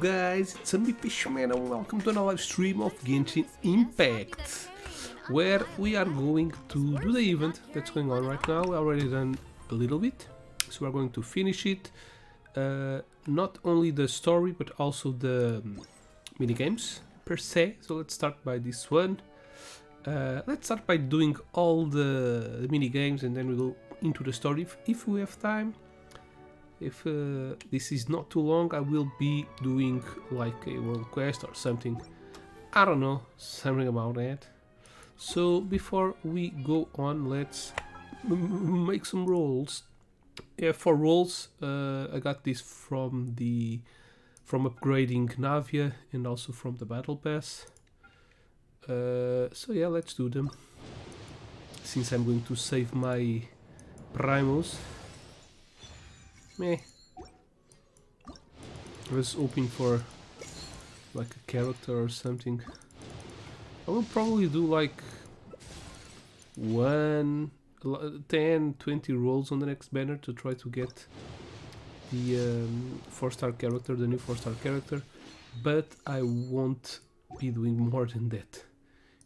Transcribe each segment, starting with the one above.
guys, it's Fishman and welcome to another live stream of Genshin Impact, where we are going to do the event that's going on right now. We already done a little bit, so we're going to finish it. Not only the story, but also the minigames per se. So let's start by this one. Let's start by doing all the minigames and then we go into the story if we have time. If this is not too long, I will be doing like a world quest or something. I don't know, something about that. So before we go on, let's make some rolls. Yeah, for rolls, I got this from upgrading NAVIblah and also from the battle pass. So yeah, let's do them. Since I'm going to save my primos. Meh. I was hoping for like a character or something. I will probably do like 10, 20 rolls on the next banner to try to get the 4-star character, the new 4-star character, but I won't be doing more than that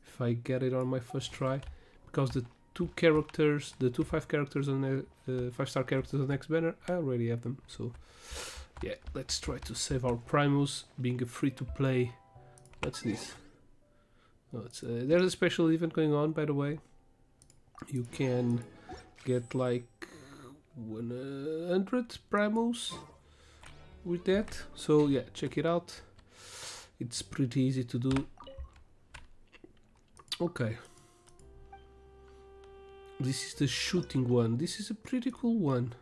if I get it on my first try, because the two 5 characters on the 5-star characters on the next banner, I already have them. So yeah, let's try to save our primos, being a free-to-play. What's this? Oh, there's a special event going on, by the way. You can get like 100 primos with that. So yeah, check it out. It's pretty easy to do. Okay. This is the shooting one. This is a pretty cool one.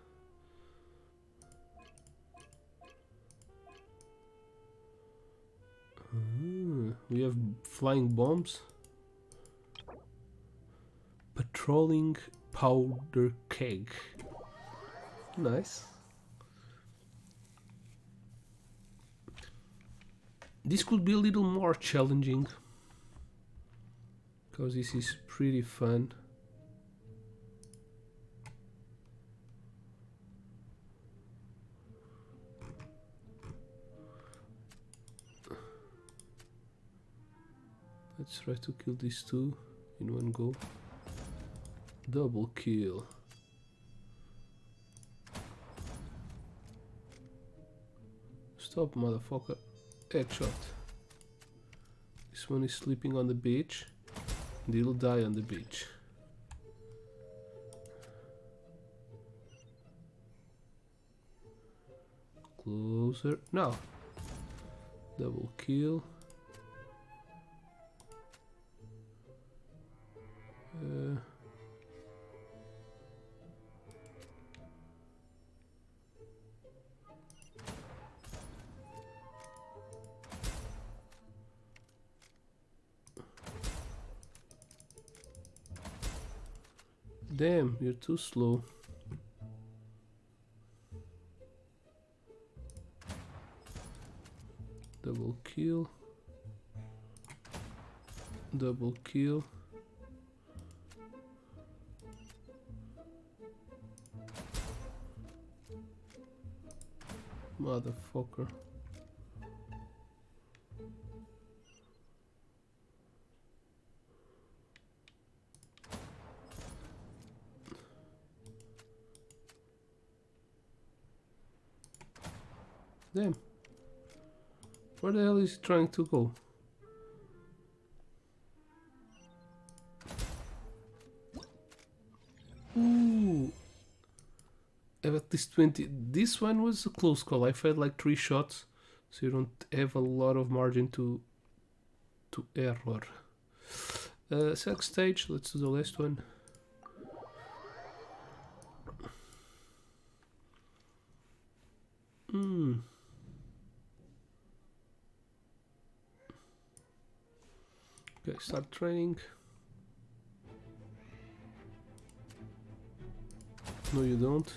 We have flying bombs. Patrolling powder keg. Nice. This could be a little more challenging, because this is pretty fun. Let's try to kill these two in one go. Double kill. Stop, motherfucker. Headshot. This one is sleeping on the beach, and he'll die on the beach. Closer. Now. Double kill. Damn, you're too slow. Double kill. Double kill. Motherfucker. Damn. Where the hell is he trying to go? Ooh. At least 20. This one was a close call. I fed like 3 shots, so you don't have a lot of margin to error. Select stage. Let's do the last one. Okay, start training. No, you don't.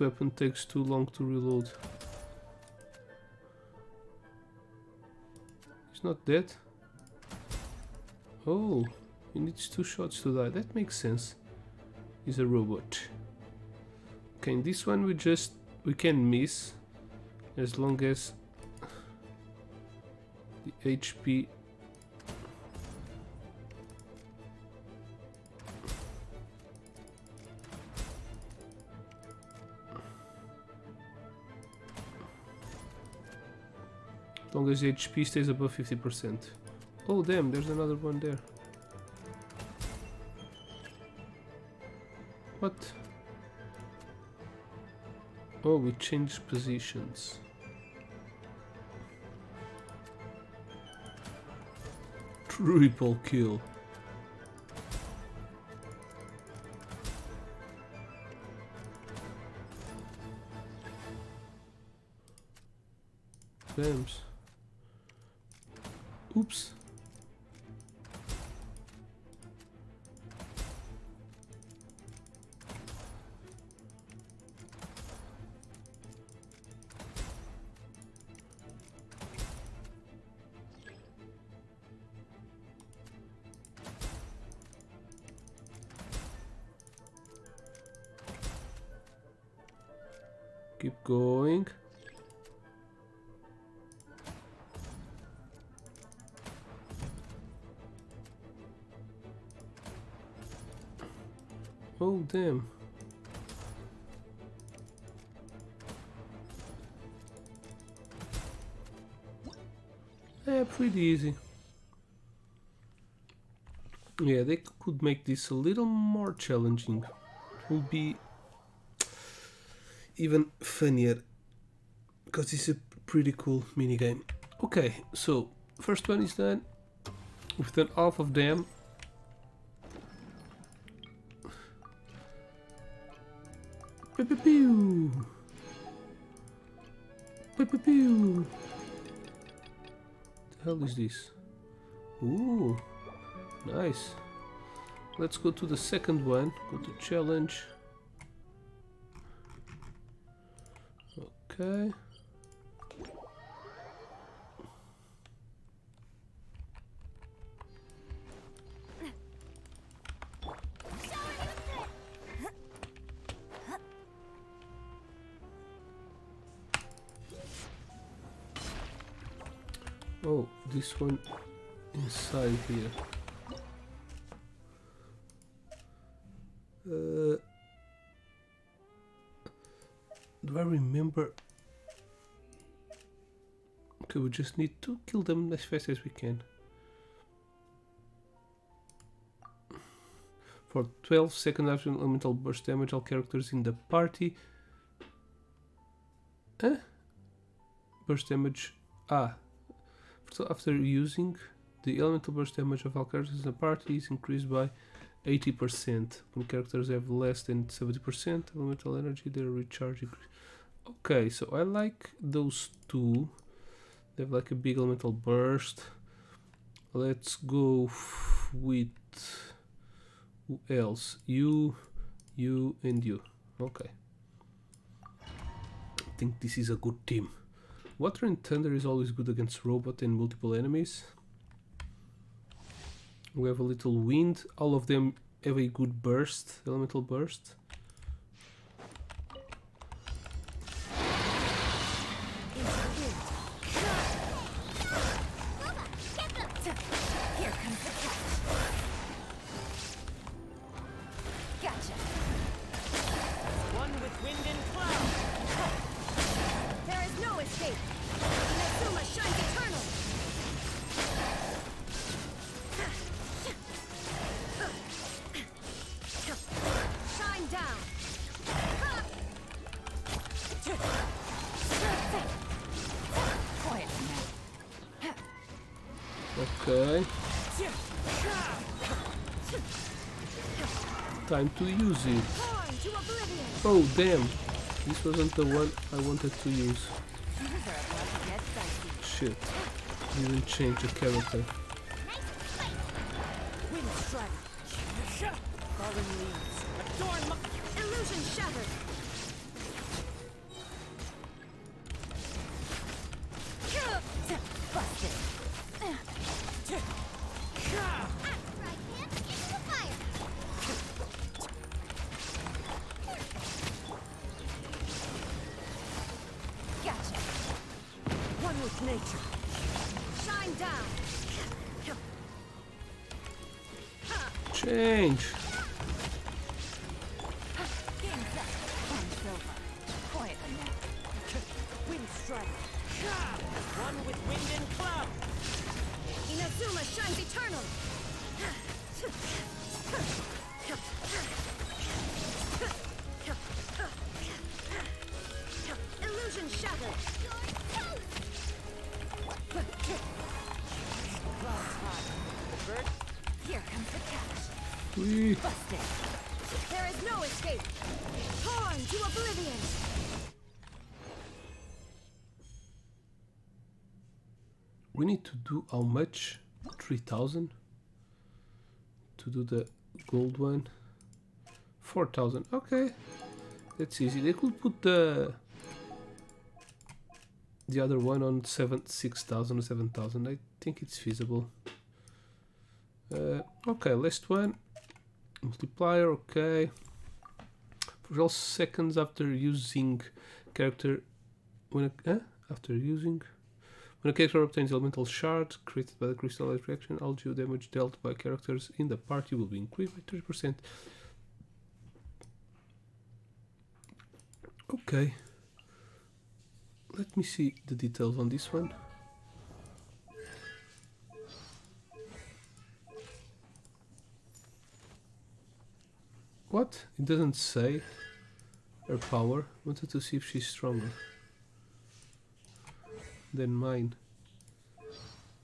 This weapon takes too long to reload. He's not dead. Oh, he needs 2 shots to die. That makes sense. He's a robot. Okay, in this one we can miss as long as the HP. As long as the HP stays above 50%. Oh damn, there's another one there. What? Oh, we changed positions. Triple kill. Dams. Oops. Keep going. Oh damn. Yeah, pretty easy. Yeah, they could make this a little more challenging. It will be even funnier because it's a pretty cool minigame. Okay, so first one is done. We've done half of them. Pew pew pew. Pew pew pew. The hell is this? Ooh, nice. Let's go to the second one. Go to challenge. Okay. Oh, this one inside here. Do I remember? Okay, we just need to kill them as fast as we can. For 12 seconds after elemental burst damage, all characters in the party. Burst damage. So after using, the elemental burst damage of all characters in the party is increased by 80%. When characters have less than 70% elemental energy, their recharge increase. Okay, so I like those two. They have like a big elemental burst. Let's go with who else? You, and you. Okay. I think this is a good team. Water and Thunder is always good against robot and multiple enemies. We have a little wind. All of them have a good burst, elemental burst. Okay. Time to use it. Oh damn! This wasn't the one I wanted to use. Shit. Didn't change the character. Illusion shattered. Change. One with wind and cloud. Inazuma shines eternal. Illusion shattered. Here comes the catch. Whee. Busted. There is no escape. Torn to oblivion. We need to do how much? 3,000 to do the gold one. 4,000. Okay, that's easy. They could put the other one on 6,000 or 7,000. I think it's feasible. Okay, last one. Multiplier. Okay. For all seconds after using character, when a character obtains elemental shards created by the crystallized reaction, all geo damage dealt by characters in the party will be increased by 30%. Okay. Let me see the details on this one. What? It doesn't say her power. Wanted to see if she's stronger than mine.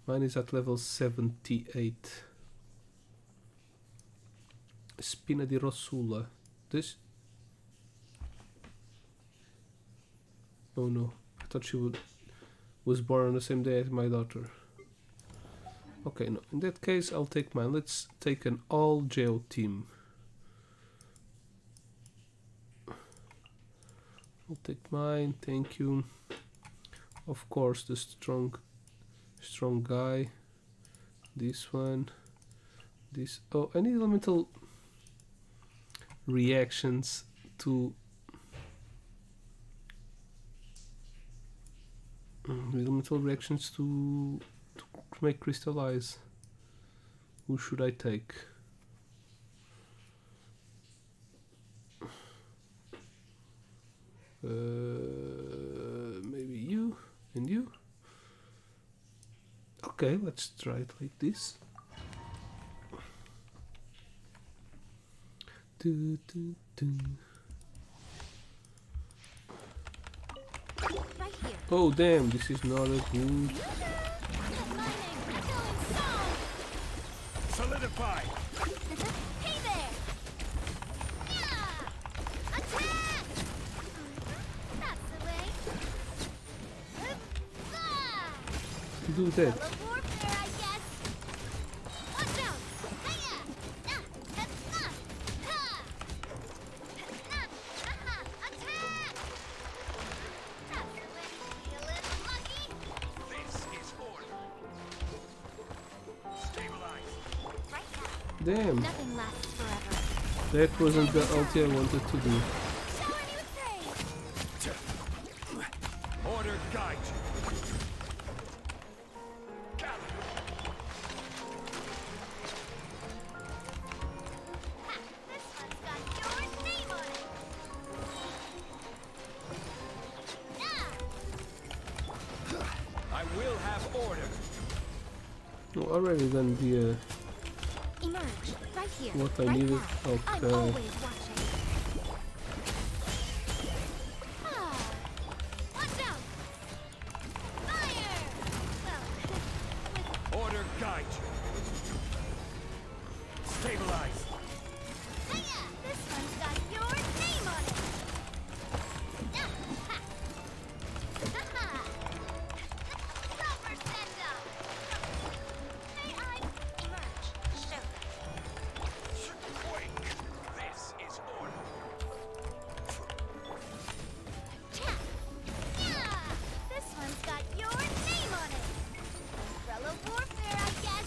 Mine is at level 78. Spina di Rossula. This... Oh no, I thought she was born on the same day as my daughter. Okay, no, in that case I'll take mine. Let's take an all geo team. I'll take mine, thank you. Of course, the strong guy. This one. This. Oh, I need elemental reactions to. Elemental reactions to make crystallize. Who should I take? Maybe you and you. Okay, let's try it like this. Do, do, do. Right here. Oh damn, this is not a good. Solidify. Hey there! Yeah! Attack! That's the way. Do that. Love warfare, I guess. Watch out! Hiya! Nah! That's not! Ha! Nah! Aha! Attack! That's the way. Feeling lucky? This is order. Stabilize. Right now. Damn, Nothing lasts forever. that wasn't the ulti I wanted to do. Shower me with praise! Order guide you. Ha! This one's got your name on it! Yeah! I will have order. Oh, already done the Emerge, right here. what I right needed. now. I'm Okay. always watching. Ah, watch out! Fire! Well, with Order guide you. Stabilize. hiya! This one's got your name on it. Yeah, ha! Ha-ha! Proper send-up. May I emerge? Show. Quake. This is order. Tap. Yeah! This one's got your name on it. Umbrella warfare, I guess.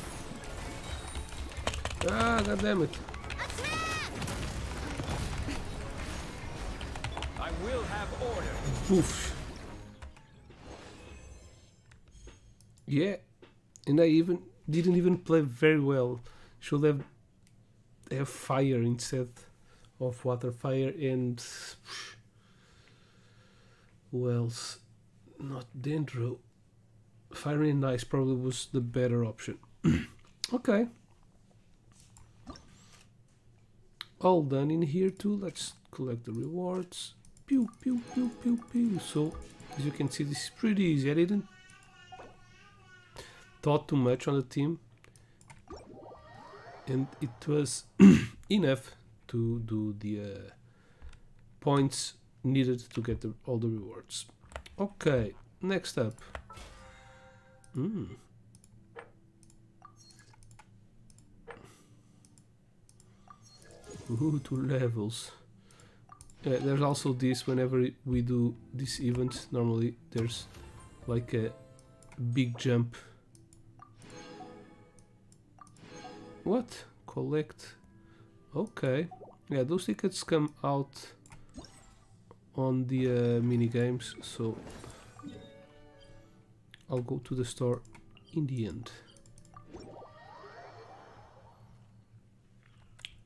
Ah, god damn it. Attack! I will have order. Oof. Yeah, and I didn't even play very well. Should have have fire instead of water. Fire and who else? Not Dendro. Fire and ice probably was the better option. Okay. All done in here too. Let's collect the rewards. Pew pew pew pew pew. So as you can see, this is pretty easy. I didn't thought too much on the team, and it was enough to do the points needed to get all the rewards. Okay, next up. Ooh, 2 levels. There's also this, whenever we do this event, normally there's like a big jump. What? Collect. Okay. Yeah, those tickets come out on the mini games, so I'll go to the store in the end.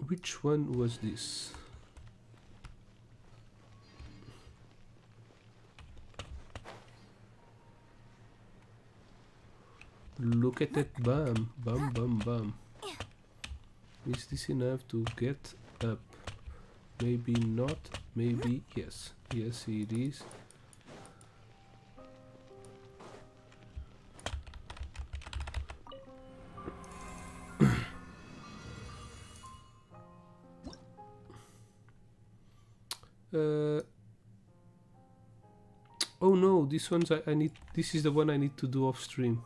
Which one was this? Look at that bum, bum, bum, bum. Is this enough to get up? Maybe not, maybe yes. Yes, it is. Oh no, this one's I need. This is the one I need to do off stream.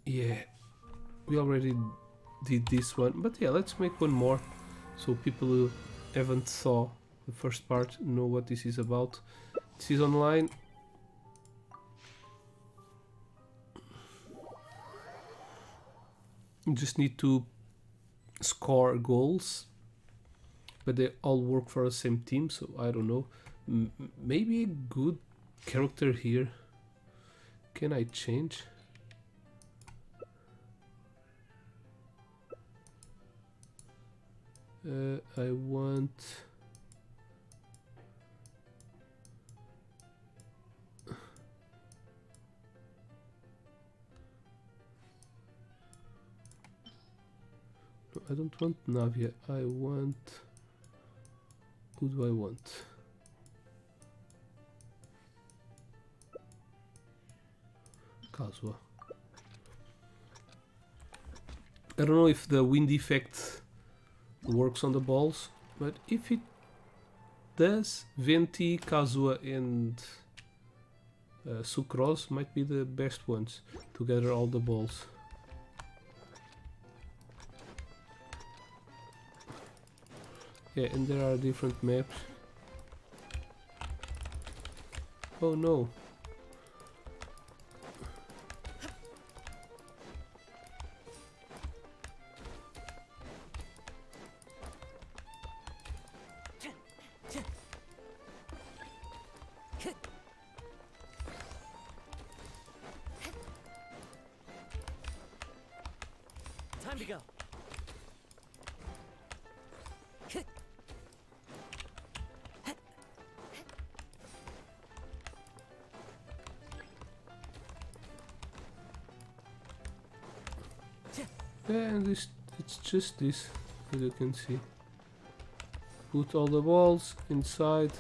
Yeah, we already did this one, but yeah, let's make one more so people who haven't saw the first part know what this is about. This is online. You just need to score goals, but they all work for the same team, so I don't know. Maybe a good character here. Can I change? I want... No, I don't want Navia. I want... Who do I want? Kazuha. I don't know if the wind effect works on the balls, but if it does, Venti, Kazuha and Sucrose might be the best ones to gather all the balls. Yeah, and there are different maps. Oh no. Time to go. Yeah, and this, it's just this, as you can see. Put all the balls inside.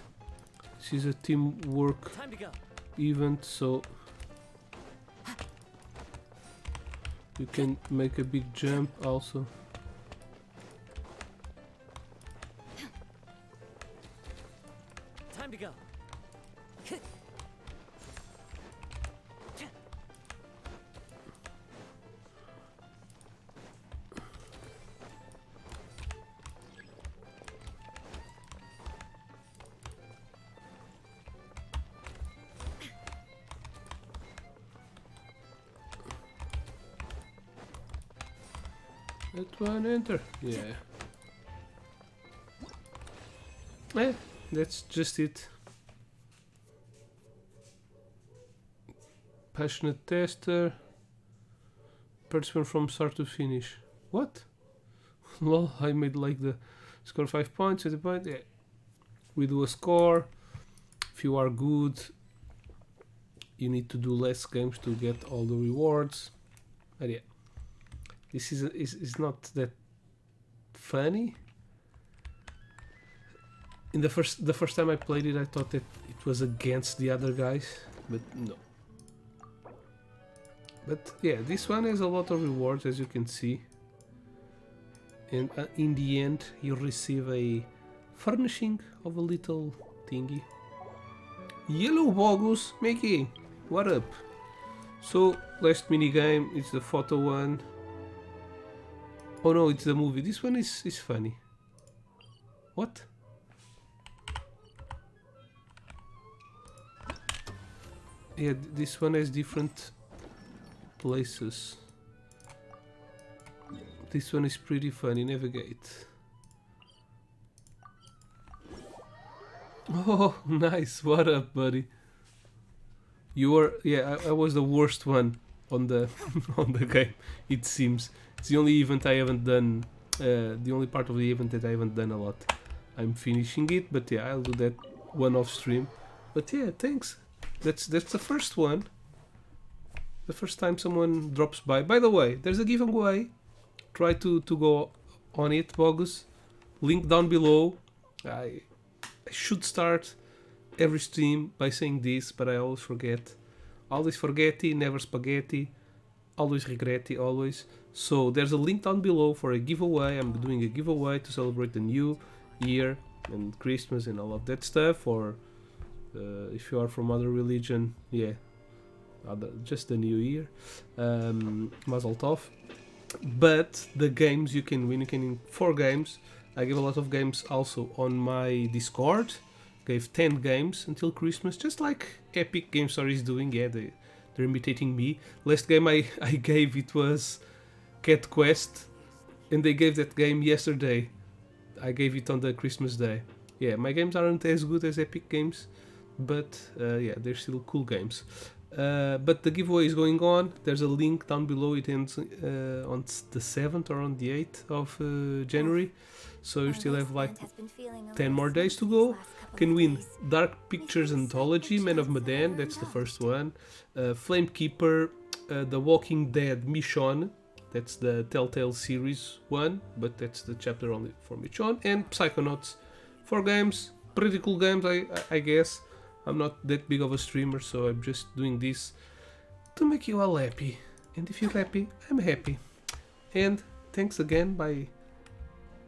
This is a teamwork Time to go. event, so you can make a big jump also. Time to go. That one, enter. Yeah. That's just it. Passionate tester. Participant from start to finish. What? lol, I made like the score 5 points, 20 points. Yeah. We do a score. If you are good, you need to do less games to get all the rewards. But yeah, this is not that funny. In the first time I played it, I thought that it was against the other guys, but no. But yeah, this one has a lot of rewards, as you can see. And in the end, you receive a furnishing of a little thingy. Yellow Bogus, Mickey, what up? So, last minigame, it's the photo one. Oh no, it's the movie. This one is funny. What? Yeah, this one has different places. This one is pretty funny. Navigate. Oh, nice. What up, buddy? You were, yeah, I was the worst one on the on the game. It seems it's the only event I haven't done. The only part of the event that I haven't done a lot. I'm finishing it, but yeah, I'll do that one off stream. But yeah, thanks. That's the first one. The first time someone drops by. By the way, there's a giveaway. Try to go on it, Bogus. Link down below. I should start every stream by saying this, but I always forget. Always forgetty, never spaghetti. Always regretty, always. So there's a link down below for a giveaway. I'm doing a giveaway to celebrate the new year and Christmas and all of that stuff. Or if you are from other religion, yeah, just the new year. Mazel tov. But the games you can win, you can win 4 games. I give a lot of games also on my Discord. Gave 10 games until Christmas, just like Epic Game Store is doing. Yeah, they're imitating me. Last game I gave, it was Cat Quest, and they gave that game yesterday. I gave it on the Christmas day. Yeah, my games aren't as good as Epic Games, but yeah, they're still cool games. But the giveaway is going on. There's a link down below. It ends on the 7th or on the 8th of January. So you still have like 10 more days to go. Can win Dark Pictures Anthology, Man of Medan, that's the first one. Flamekeeper, The Walking Dead Michonne, that's the Telltale series one, but that's the chapter only for Michonne. And Psychonauts. 4 games, pretty cool games, I guess. I'm not that big of a streamer, so I'm just doing this to make you all happy. And if you're happy, I'm happy. And thanks again by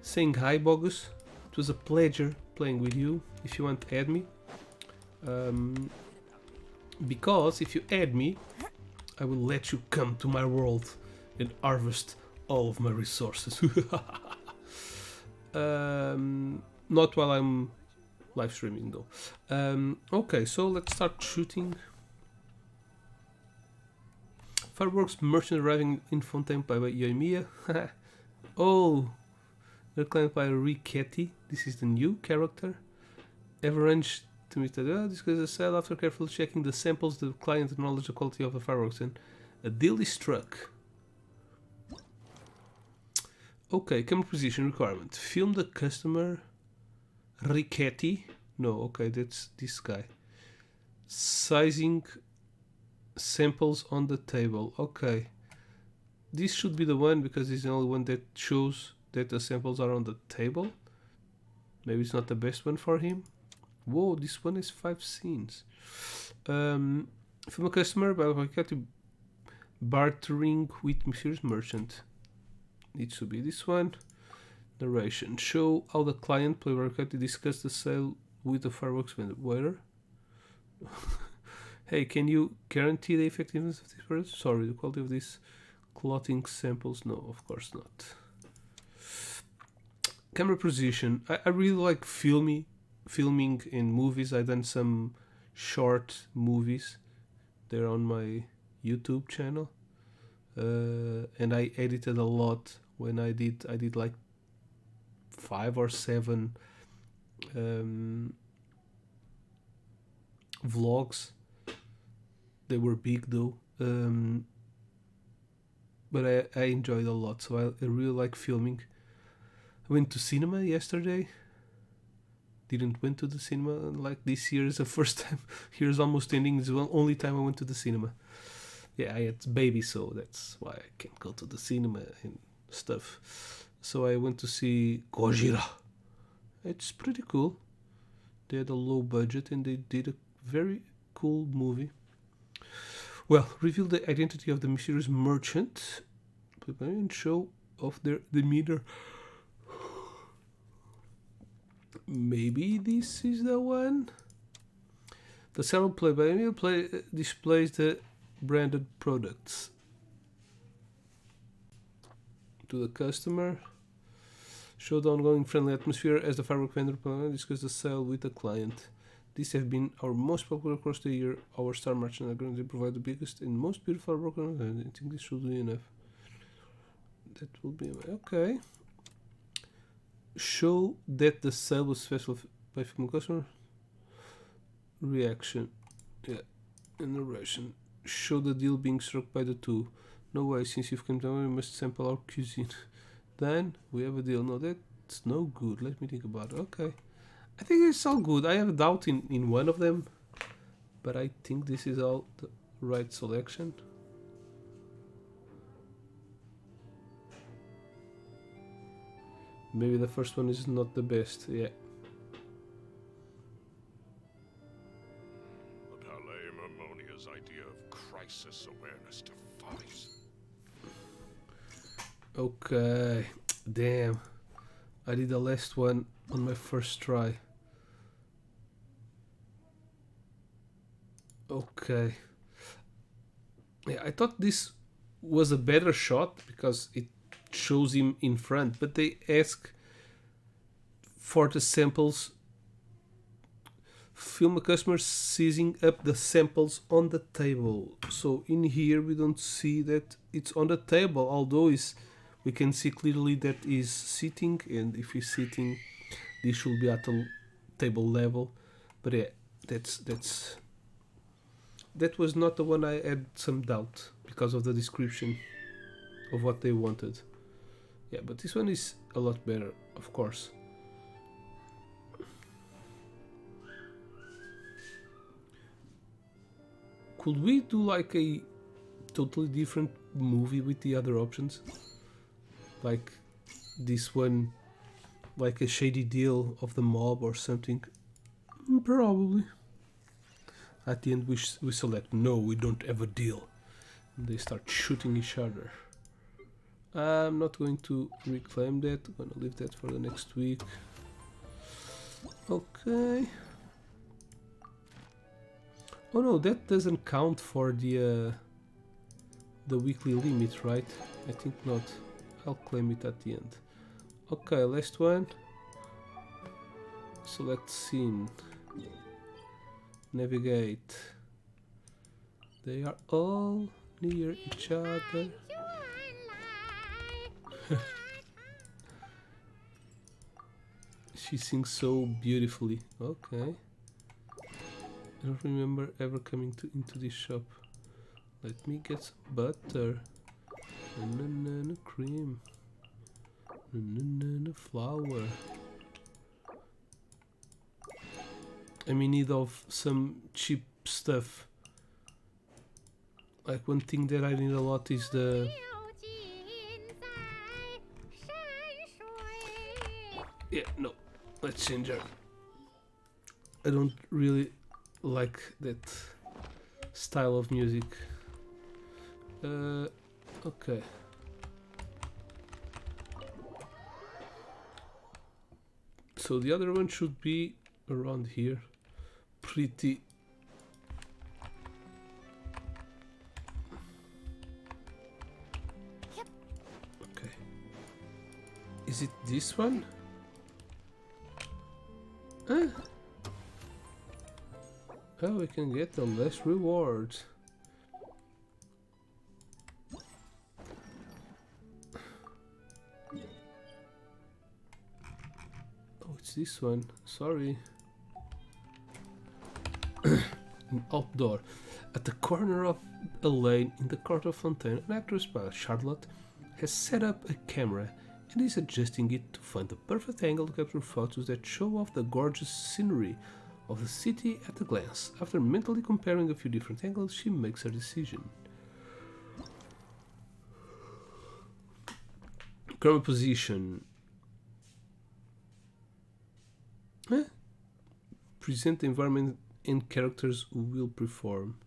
saying hi, Bogus. It was a pleasure playing with you. If you want to add me, because if you add me, I will let you come to my world and harvest all of my resources. Not while I'm live streaming though. Okay, so let's start shooting. Fireworks merchant arriving in Fontaine by Yoimiya. Oh, they're claimed by Riquetti. This is the new character. Have arranged to meet the this is a sale after carefully checking the samples. The client acknowledged the quality of the fireworks and a deal is struck. Okay, camera position requirement. Film the customer. Riquetti. No, okay, that's this guy. Sizing samples on the table. Okay. This should be the one because it's the only one that shows that the samples are on the table. Maybe it's not the best one for him. Whoa, this one is 5 scenes. From a customer by Riquetti bartering with mysterious merchant. Needs to be this one. Narration. Show how the client play Riquetti discussed the sale with the fireworks vendor. Waiter. Hey, can you guarantee the effectiveness of this product? Sorry, the quality of these clothing samples? No, of course not. Camera position. I really like filming in movies. I've done some short movies. They're on my YouTube channel. And I edited a lot when I did like 5 or 7 vlogs. They were big though, but I enjoyed a lot, so I really like filming. went to cinema yesterday. Didn't went to the cinema like this year is the first time. Here's almost ending. It's the only time I went to the cinema. Yeah, I had baby, so that's why I can't go to the cinema and stuff. So I went to see Gojira. It's pretty cool. They had a low budget and they did a very cool movie. Well, reveal the identity of the mysterious merchant and show off their demeanor. Maybe this is the one. The seller displays the branded products to the customer. Show the ongoing friendly atmosphere as the firework vendor discuss the sale with the client. These have been our most popular across the year. Our star merchants are going to provide the biggest and most beautiful firework. I think this should be enough. That will be okay. Show that the sale was special by from customer. Reaction. Yeah. And narration. Show the deal being struck by the two. No way, since you've come down, we must sample our cuisine. Then we have a deal. No, that's no good. Let me think about it. Okay. I think it's all good. I have a doubt in one of them. But I think this is all the right selection. Maybe the first one is not the best. Yeah. The Palais Mermonia's idea of crisis awareness defies. Okay. Damn. I did the last one on my first try. Okay. Yeah, I thought this was a better shot because it shows him in front, but they ask for the samples. Film a customer seizing up the samples on the table. So in here we don't see that it's on the table, although we can see clearly that he's sitting, and if he's sitting this should be at the table level. But yeah, that was not the one I had some doubt because of the description of what they wanted. Yeah, but this one is a lot better, of course. Could we do like a totally different movie with the other options? Like this one, like a shady deal of the mob or something? Probably. At the end we select, no, we don't have a deal. And they start shooting each other. I'm not going to reclaim that. I'm going to leave that for the next week. Okay. Oh no, that doesn't count for the weekly limit, right? I think not. I'll claim it at the end. Okay, last one. Select scene. Navigate. They are all near each other. She sings so beautifully. Okay. I don't remember ever coming into this shop. Let me get some butter. And cream. And flour. I'm in need of some cheap stuff. Like one thing that I need a lot is the... Yeah, no. Let's change her. I don't really like that style of music. Okay. So the other one should be around here. Pretty. Okay. Is it this one? Huh? Oh, we can get the less rewards. Oh, it's this one. Sorry. Outdoor. At the corner of a lane in the court of Fontaine, an actress, Charlotte, has set up a camera and is adjusting it to find the perfect angle to capture photos that show off the gorgeous scenery of the city at a glance. After mentally comparing a few different angles, she makes her decision. Camera position. Present the environment and characters who will perform.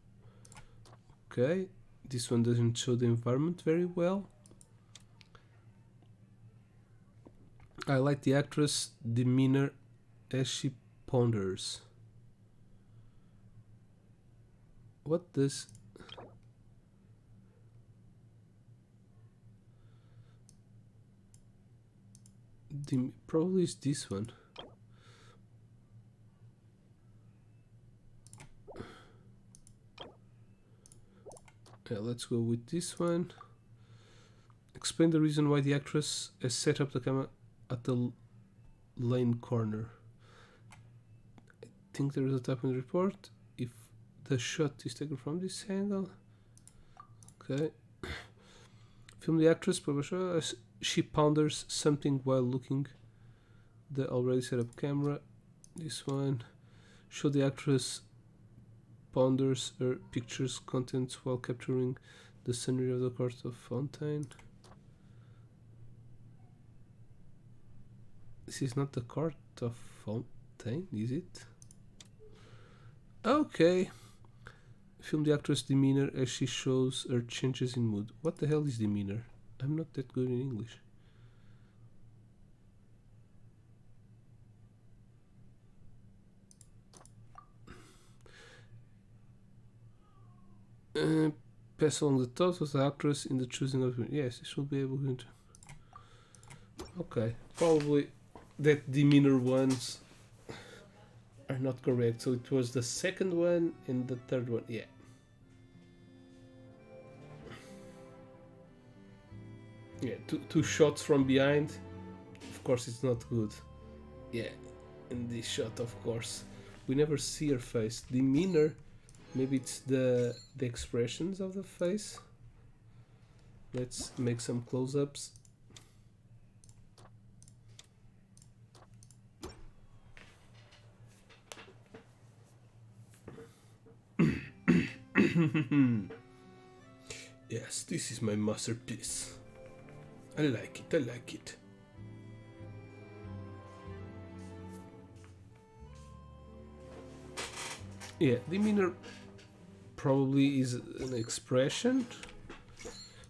Okay, this one doesn't show the environment very well. I like the actress' demeanor as she ponders. What does... Probably is this one. Yeah, let's go with this one. Explain the reason why the actress has set up the camera at the lane corner. I think there is a typo in the report. If the shot is taken from this angle. Okay. Film the actress, as she ponders something while looking the already set up camera. This one. Show the actress ponders her picture's contents while capturing the scenery of the court of Fontaine. This is not the court of Fontaine, is it? Okay. Film the actress' demeanor as she shows her changes in mood. What the hell is demeanor? I'm not that good in English. Pass along the thoughts of the actress in the choosing of... Yes, it should be able to... Okay, probably that demeanor ones are not correct. So it was the second one and the third one. Yeah. Yeah, two shots from behind. Of course, it's not good. Yeah, in this shot, of course, we never see her face. Demeanor, maybe it's the expressions of the face. Let's make some close-ups. Yes, this is my masterpiece. I like it, I like it. Yeah, demeanor probably is an expression,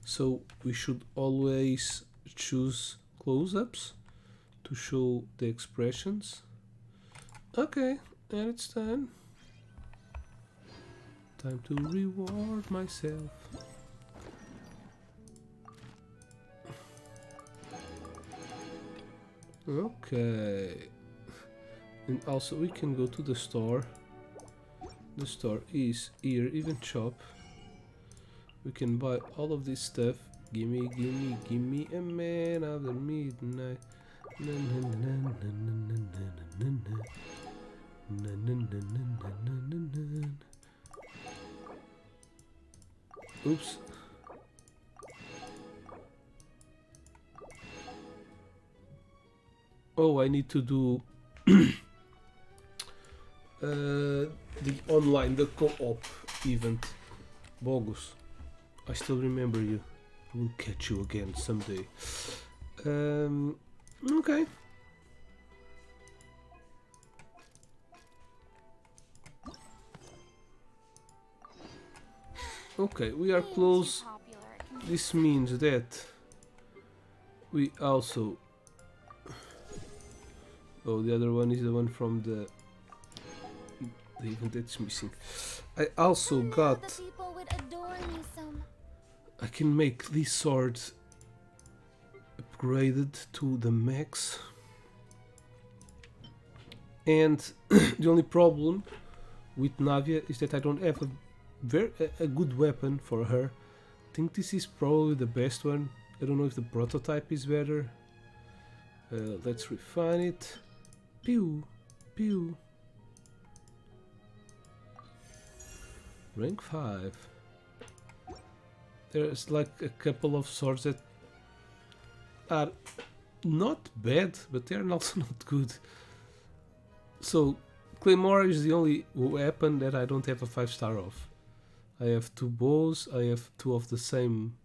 so we should always choose close-ups to show the expressions. Okay, and it's done. Time to reward myself. Okay, and also we can go to the store. The store is here, even shop. We can buy all of this stuff. Gimme, gimme, gimme a man after midnight. Na, na, na, na, na, na, na, na, na, na, na, na, na, na, na. Oops. Oh, I need to do the online, the co-op event. Bogus. I still remember you. I will catch you again someday. Okay. Okay, we are close. This means that we also... Oh, the other one is the one from the event that's missing. I also got... I can make this sword upgraded to the max. And the only problem with NAVIblah is that I don't have a good weapon for her. I think this is probably the best one. I don't know if the prototype is better. Let's refine it. Pew, pew. Rank 5. There's like a couple of swords that are not bad, but they're also not good. So Claymore is the only weapon that I don't have a 5-star of. I have 2 bows, I have 2 of the same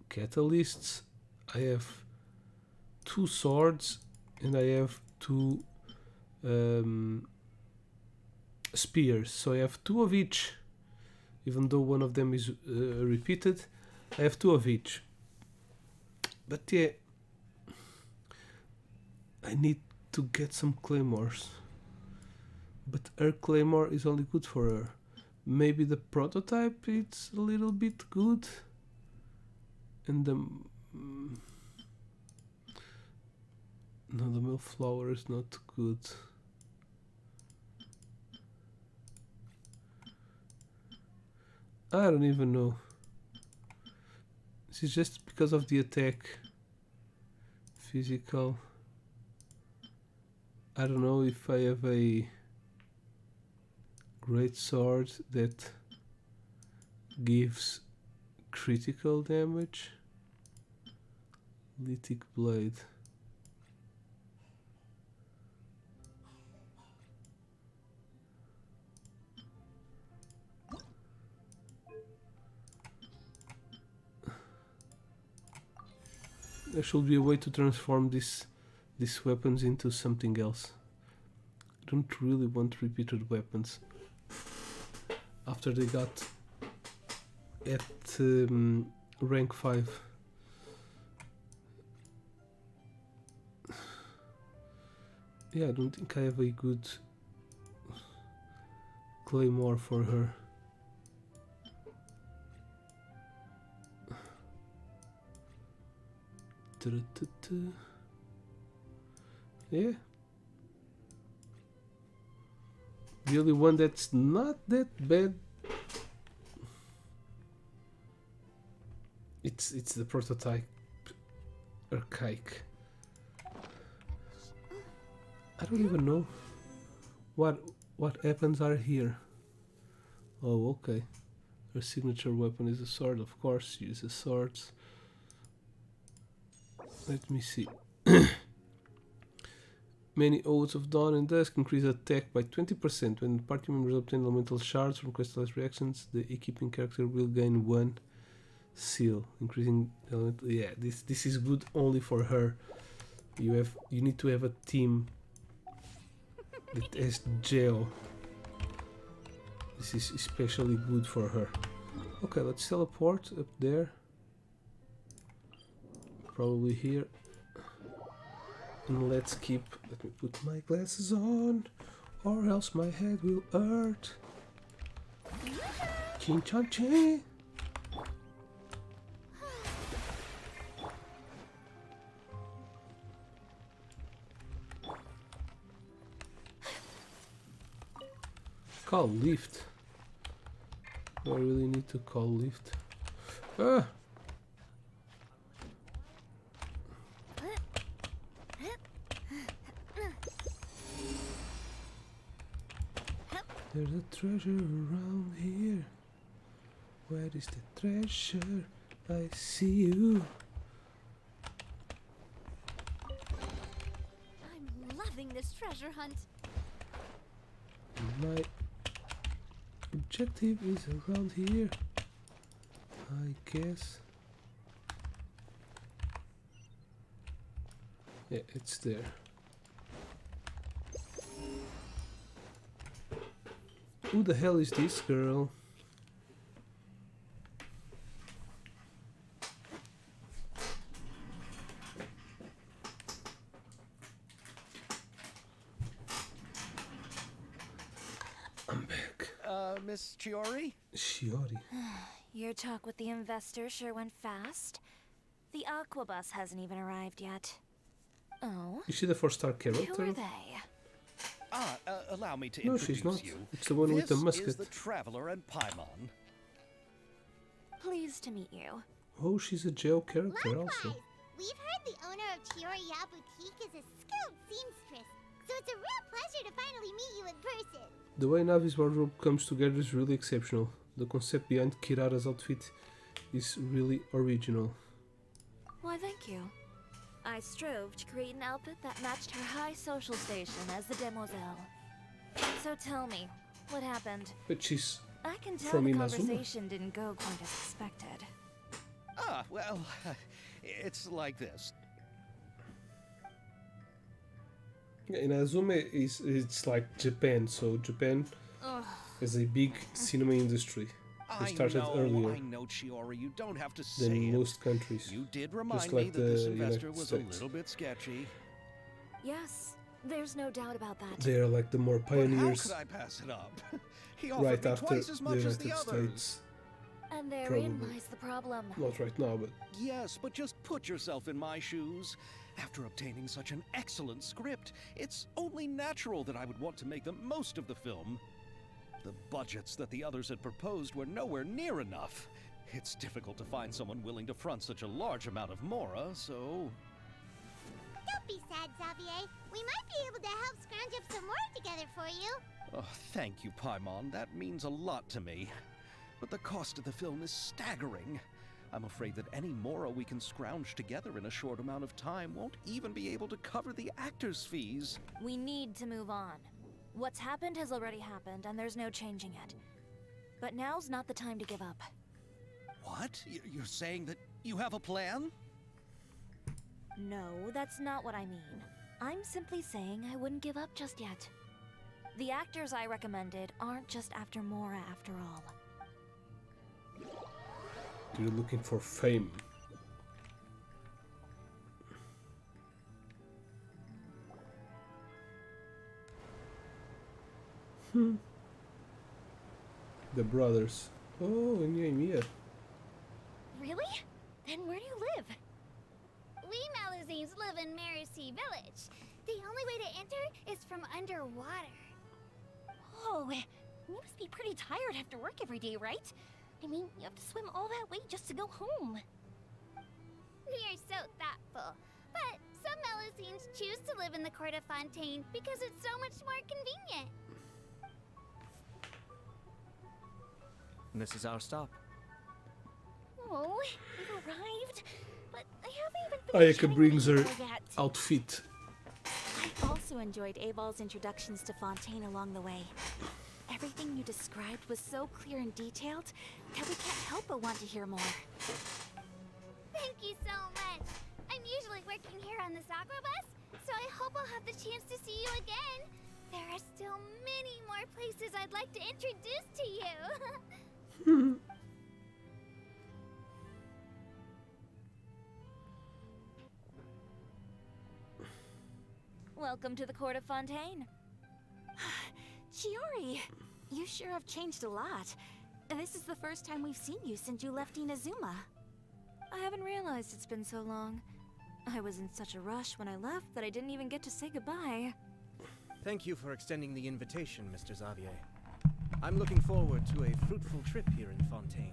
catalysts, I have 2 swords, and I have 2 spears. So I have 2 of each, even though one of them is repeated. I have 2 of each. But yeah, I need to get some claymores. But her claymore is only good for her. Maybe the prototype it's a little bit good. And the no, the Millflower is not good. I don't even know. This is just because of the attack. Physical. I don't know if I have a great sword that gives critical damage. Lithic blade. There should be a way to transform these weapons into something else. I don't really want repeated weapons. After they got at rank 5. Yeah, I don't think I have a good claymore for her. Yeah. The only one that's not that bad. It's the prototype archaic. I don't even know what weapons are here. Oh, okay. Her signature weapon is a sword, of course. She uses swords. Let me see. Many Odes of Dawn and Dusk increase attack by 20%. When party members obtain elemental shards from crystallized reactions, the equipping character will gain 1 seal, increasing elemental. Yeah, this is good only for her. You need to have a team that has gel. This is especially good for her. Okay, let's teleport up there. Probably here. And let's keep. Let me put my glasses on, or else my head will hurt. Chin chan chin. Call lift. Do I really need to call lift? Ah! There's a treasure around here. Where is the treasure? I see you. I'm loving this treasure hunt. My objective is around here, I guess. Yeah, it's there. Who the hell is this girl? I'm back. Miss Chiori? Shiori. Your talk with the investor sure went fast. The Aqua bus hasn't even arrived yet. Oh? Is she the 4-star Who character? are they? Allow me to No, introduce she's not. you. It's the one with the This musket. is the Traveler and Paimon. Pleased to meet you. Oh, she's a jail character Likewise. also. We've heard the owner of Chioriya Boutique is a skilled seamstress, so it's a real pleasure to finally meet you in person. The way Navi's wardrobe comes together is really exceptional. The concept behind Kirara's outfit is really original. Why, thank you. I strove to create an outfit that matched her high social station as the demoiselle. So tell me, what happened? But she's I can tell from the Inazuma. conversation didn't go quite as expected. Ah, well, it's like this. Inazuma it's like Japan, so Japan Ugh. is a big cinema industry. It started I earlier know, Chiori, you don't have to say than it. most countries. You did remind like me that this the investor United was States. a little bit sketchy. Yes, there's no doubt about that. They are like the more But how pioneers could I pass it up? He offered right me after twice as the much as United the others. States. And therein Probably. lies the problem. Not right now, but Yes, but just put yourself in my shoes. After obtaining such an excellent script, it's only natural that I would want to make the most of the film. The budgets that the others had proposed were nowhere near enough. It's difficult to find someone willing to front such a large amount of mora, so... Don't be sad, Xavier. We might be able to help scrounge up some more together for you. Oh, thank you, Paimon. That means a lot to me. But the cost of the film is staggering. I'm afraid that any mora we can scrounge together in a short amount of time won't even be able to cover the actors' fees. We need to move on. What's happened has already happened, and there's no changing it. But now's not the time to give up. What? You're saying that you have a plan? No, that's not what I mean. I'm simply saying I wouldn't give up just yet. The actors I recommended aren't just after Mora after all. you're looking for fame. The brothers. Oh, NAVIblah. Really? Then where do you live? We Malazines live in Marcy Village. The only way to enter is from underwater. Oh, you must be pretty tired after work every day, right? I mean, you have to swim all that way just to go home. We are so thoughtful. But some Malazines choose to live in the Court of Fontaine because it's so much more convenient. This is our stop. Oh, we've arrived, but I haven't even finished Ayaka chatting brings with her people yet. outfit. I also enjoyed Abal's introductions to Fontaine along the way. Everything you described was so clear and detailed that we can't help but want to hear more. Thank you so much. I'm usually working here on this aqua bus, so I hope I'll have the chance to see you again. There are still many more places I'd like to introduce to you. Welcome to the Court of Fontaine. Chiori, you sure have changed a lot. This is the first time we've seen you since you left Inazuma. I haven't realized it's been so long. I was in such a rush when I left that I didn't even get to say goodbye. Thank you for extending the invitation, Mr. Xavier. I'm looking forward to a fruitful trip here in Fontaine.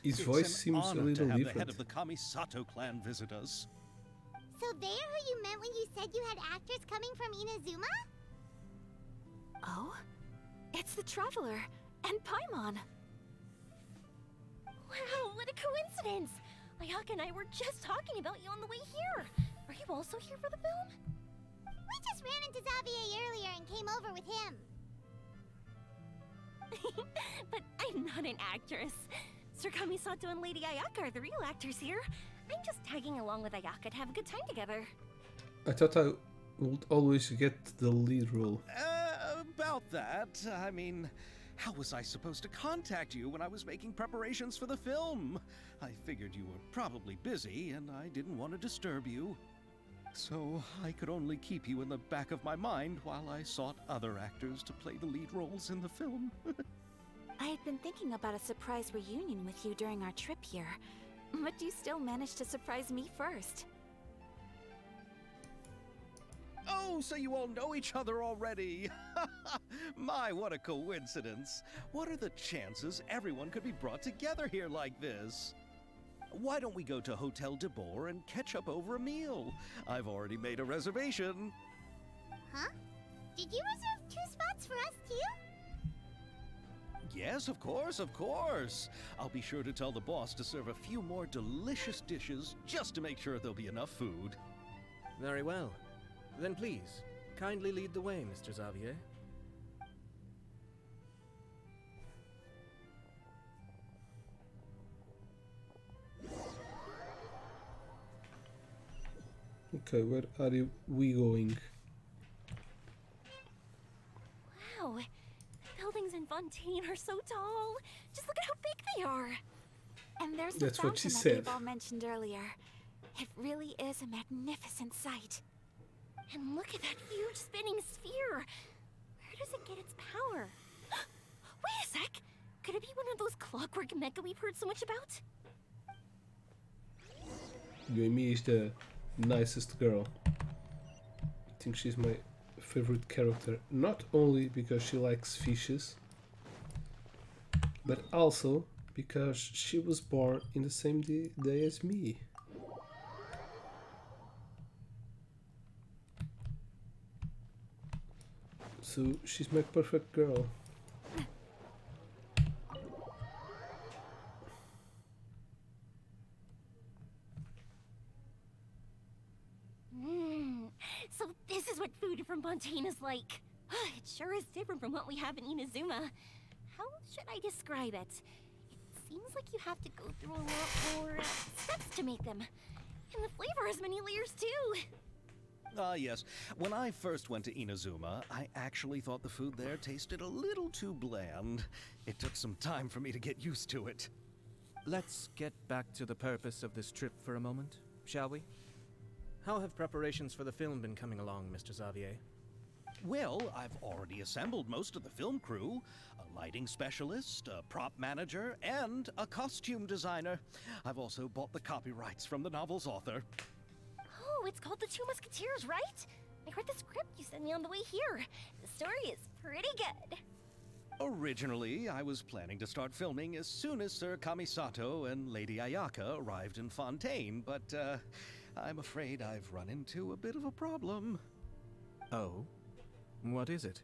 His It's voice an seems a honor little to have different. the head of the Kamisato clan visit us. So they're who you meant when you said you had actors coming from Inazuma? Oh? It's the Traveler and Paimon. Wow, what a coincidence! Ayaka and I were just talking about you on the way here. Are you also here for the film? We just ran into Xavier earlier and came over with him. But I'm not an actress. Sir Kamisato and Lady Ayaka are the real actors here. I'm just tagging along with Ayaka to have a good time together. I thought I would always get the lead role. About that, I mean, how was I supposed to contact you when I was making preparations for the film? I figured you were probably busy, and I didn't want to disturb you. So I could only keep you in the back of my mind while I sought other actors to play the lead roles in the film. I had been thinking about a surprise reunion with you during our trip here, but you still managed to surprise me first. Oh, so you all know each other already! My, what a coincidence! What are the chances everyone could be brought together here like this? Why don't we go to Hotel de Boer and catch up over a meal? I've already made a reservation. Huh? Did you reserve 2 spots for us too? yes, of course, of course. I'll be sure to tell the boss to serve a few more delicious dishes just to make sure there'll be enough food. Very well. Then please, kindly lead the way, Mr. Xavier. Okay, where are we going? Wow, the buildings in Fontaine are so tall. Just look at how big they are. And there's the That's what she fountain said. that Abel mentioned earlier. It really is a magnificent sight. And look at that huge spinning sphere. Where does it get its power? Wait a sec. Could it be one of those clockwork mecha we've heard so much about? Yoimi is the nicest girl. I think she's my favorite character. Not only because she likes fishes, but also because she was born in the same day as me. So she's my perfect girl. So this is what food from Fontaine is like. It sure is different from what we have in Inazuma. How should I describe it? It seems like you have to go through a lot more steps to make them. And the flavor has many layers too. Ah, yes. When I first went to Inazuma, I actually thought the food there tasted a little too bland. It took some time for me to get used to it. Let's get back to the purpose of this trip for a moment, shall we? How have preparations for the film been coming along, Mr. Xavier? Well, I've already assembled most of the film crew. A lighting specialist, a prop manager, and a costume designer. I've also bought the copyrights from the novel's author. Oh, it's called The Two Musketeers, right? I read the script you sent me on the way here. The story is pretty good. Originally, I was planning to start filming as soon as Sir Kamisato and Lady Ayaka arrived in Fontaine, but I'm afraid I've run into a bit of a problem. Oh? What is it?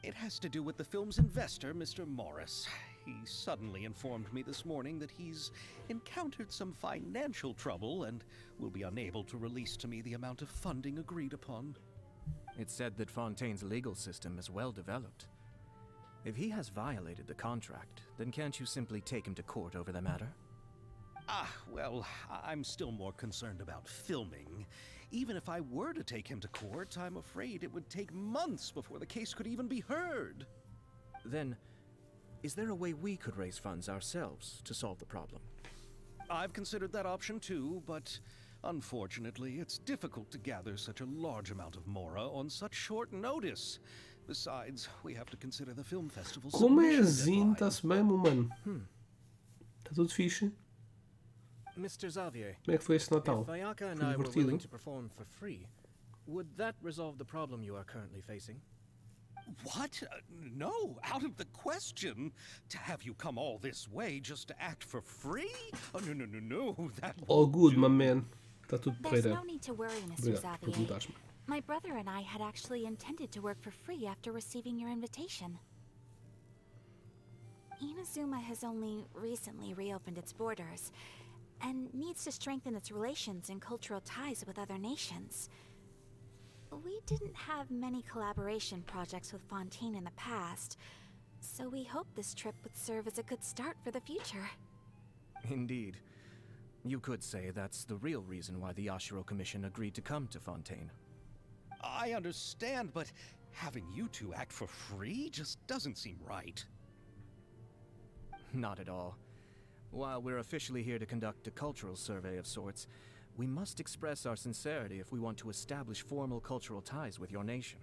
It has to do with the film's investor, Mr. Morris. He suddenly informed me this morning that he's encountered some financial trouble and will be unable to release to me the amount of funding agreed upon. It's said that Fontaine's legal system is well developed. If he has violated the contract, then can't you simply take him to court over the matter? Ah, well, I'm still more concerned about filming. Even if I were to take him to court, I'm afraid it would take months before the case could even be heard. Then, is there a way we could raise funds ourselves to solve the problem? I've considered that option too, but unfortunately, it's difficult to gather such a large amount of mora on such short notice. Besides, we have to consider the film festival's Como é submission assim? deadline. Tá-se mesmo, mano? Tá tudo fixe? Mr. Xavier, Como é que foi esse Natal? if Ayaka and Foi I were divertido? willing to perform for free, would that resolve the problem you are currently facing? What? No, out of the question. To have you come all this way just to act for free? Oh, no, that All won't good, do. my man. Tá tudo There's porreiro. no need to worry, Mr. Obrigado por Xavier. perguntares-me. My brother and I had actually intended to work for free after receiving your invitation. Inazuma has only recently reopened its borders, and needs to strengthen its relations and cultural ties with other nations. We didn't have many collaboration projects with Fontaine in the past, so we hoped this trip would serve as a good start for the future. Indeed. You could say that's the real reason why the Yashiro Commission agreed to come to Fontaine. I understand, but having you two act for free just doesn't seem right. Not at all. While we're officially here to conduct a cultural survey of sorts, we must express our sincerity if we want to establish formal cultural ties with your nation.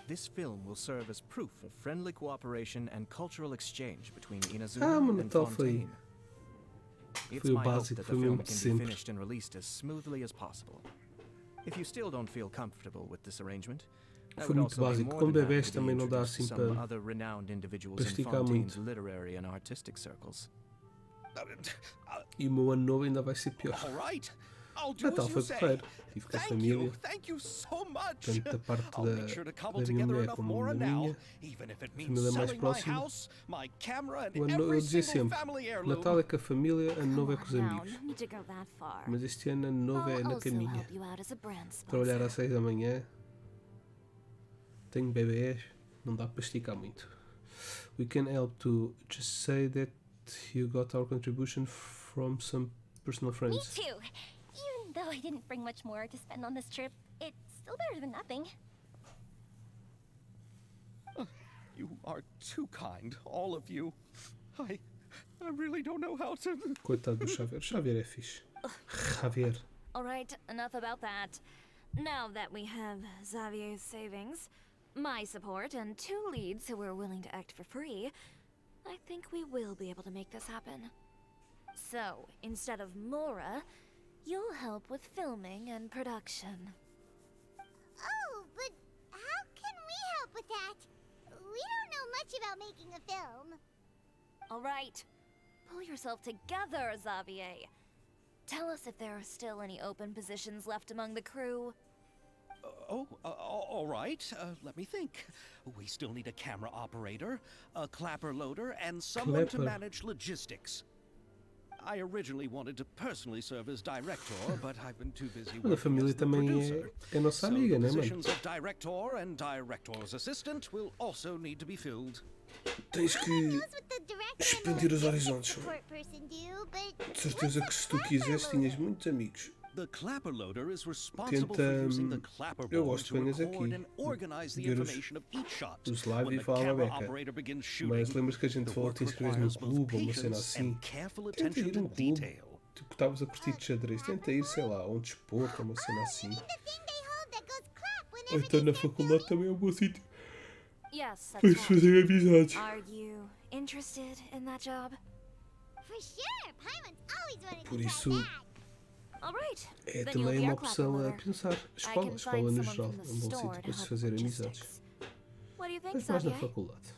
This film will serve as proof of friendly cooperation and cultural exchange between Inazuma mano, and então foi- Fontaine. It's foi o my hope básico, that foi the film mesmo can be sempre. finished and released as smoothly as possible. If you still don't feel comfortable with this arrangement, I Foi would muito also be básico. more Com than bebés happy to também não dá introduce assim some para- other renowned individuals para in esticar Fontaine's muito. literary and artistic circles. E o meu ano novo ainda vai ser pior. All right. I'll do Natal as you foi say. porreiro. Estive com a família, Thank you so much. tanto da parte I'll make sure to cobble da minha together mulher enough como more da now, minha. even if it means Família mais selling my próxima. house, my camera, and Eu every dizia single sempre, family heirloom. Natal é com a família, Ano Novo é com os Now, amigos. no need to go that far. Mas este ano Ano Novo é I'll na also caminha. help you out as a brand Trabalhar sponsor. às 6 da manhã, tenho bebês, não dá para esticar muito. We can help to just say that you got our contribution from some personal Me friends. too. Even though I didn't bring much more to spend on this trip, it's still better than nothing. You are too kind, all of you. I really don't know how to. Coitado do Xavier. Xavier é fixe. Javier. Alright, enough about that. Now that we have Xavier's savings, my support, and 2 leads who are willing to act for free, I think we will be able to make this happen. So, instead of Mora, you'll help with filming and production. Oh, but how can we help with that? We don't know much about making a film. Alright, pull yourself together, Xavier. Tell us if there are still any open positions left among the crew. All right. Let me think. We still need a camera operator, a clapper loader, and someone to Clapper. manage logistics. I originally wanted to personally serve as director, but I've been too busy Mas a working família as the também producer. é nossa So amiga, the né, mano? positions of director and director's assistant will also need to be filled. Tens que Knows what the director and the expandir os logistics horizontes. support person do, but De certeza que se tu quiseres tinhas muitos amigos. The clapper loader is responsible Tenta, for using the clapper eu board gosto to de venhas record aqui, and organize the ver os- information of each shot. os live When e the falar a camera beca. operator begins Mas shooting, lembras que a gente the falou work que te inscreves num requires both clube ou uma cena patience assim? and careful Tenta attention ir to num clube. detail. Tipo, estavas a curtir de xadrez. Tenta ir, sei lá, a um desporto, uma cena assim. the thing they hold that goes clap Ou whenever então they na start faculdade também é um bom sítio Yes, para that's se right. fazer amizades. Are you interested in that job? For sure, Paimon's always wanted Por to isso, try that. Alright. é Then you'll também be uma our clapper opção a loader. pensar. I Escola, can escola find no someone geral, from the é um bom store sítio to para se help fazer with amizades. logistics. What do you think, Mas mais na Xavier? faculdade.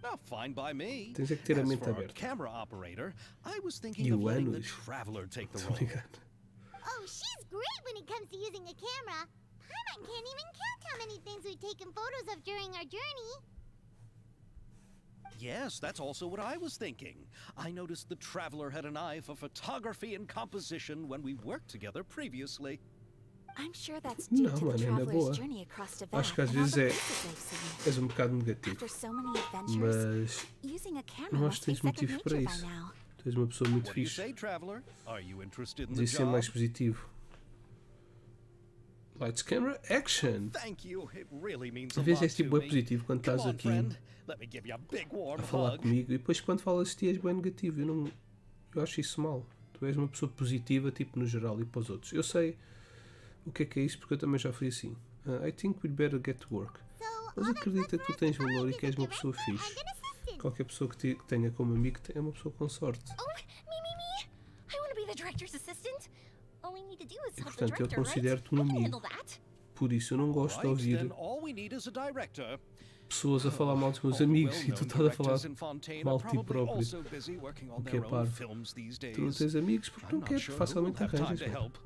Oh, fine by me. Tens é que ter a As mente for our aberta. camera operator, I was thinking E of o letting the Anos? traveler take the Estou role. ligado. Oh, she's great when it comes to using a camera. Paimon can't even count how many things we've taken photos of during our journey. Yes, that's also what I was thinking. I noticed the traveler had an eye for photography and composition when we worked together previously. I'm sure that's due Não, to the mano, é na traveler's boa. journey across Tibet Acho que às and all vezes the é, places they've seen. és um bocado negativo. After so many adventures, Mas using a camera não acho must que tens be second motivo para nature by isso. now. Tu és uma pessoa muito What do you fixe. say, traveler? Are you interested in the Devia ser job? mais positivo. Lights, camera, action! Thank you. It really means a Às vezes lot és tipo to bem me. positivo quando Come estás on, aqui friend. Let me give you a big warm a falar hug. comigo e depois quando falas de ti és bem negativo. Eu acho isso mal. Tu és uma pessoa positiva, tipo no geral e para os outros. Eu sei o que é isso porque eu também já fui assim. I think we'd better get to work. So, Mas all that's acredita left que for tu us to tens valor e find que és is a uma pessoa director fixe. and an assistant. Qualquer pessoa que te tenha como amigo é uma pessoa com sorte. Oh, me. I want to be the director's assistant. All we need to do is E help the portanto eu director, right? considero-te um I can amigo. handle that. Por isso eu não gosto de Right, ouvir then all we need is a director. pessoas a falar mal dos meus All the amigos e tu well-known estás a falar directors in Fontaine mal are de ti probably próprio. also busy working on O que é their own parvo. films these days. Tu não tens amigos porque I'm não not queres, sure who will facilmente have time arranjas. to Mano. help.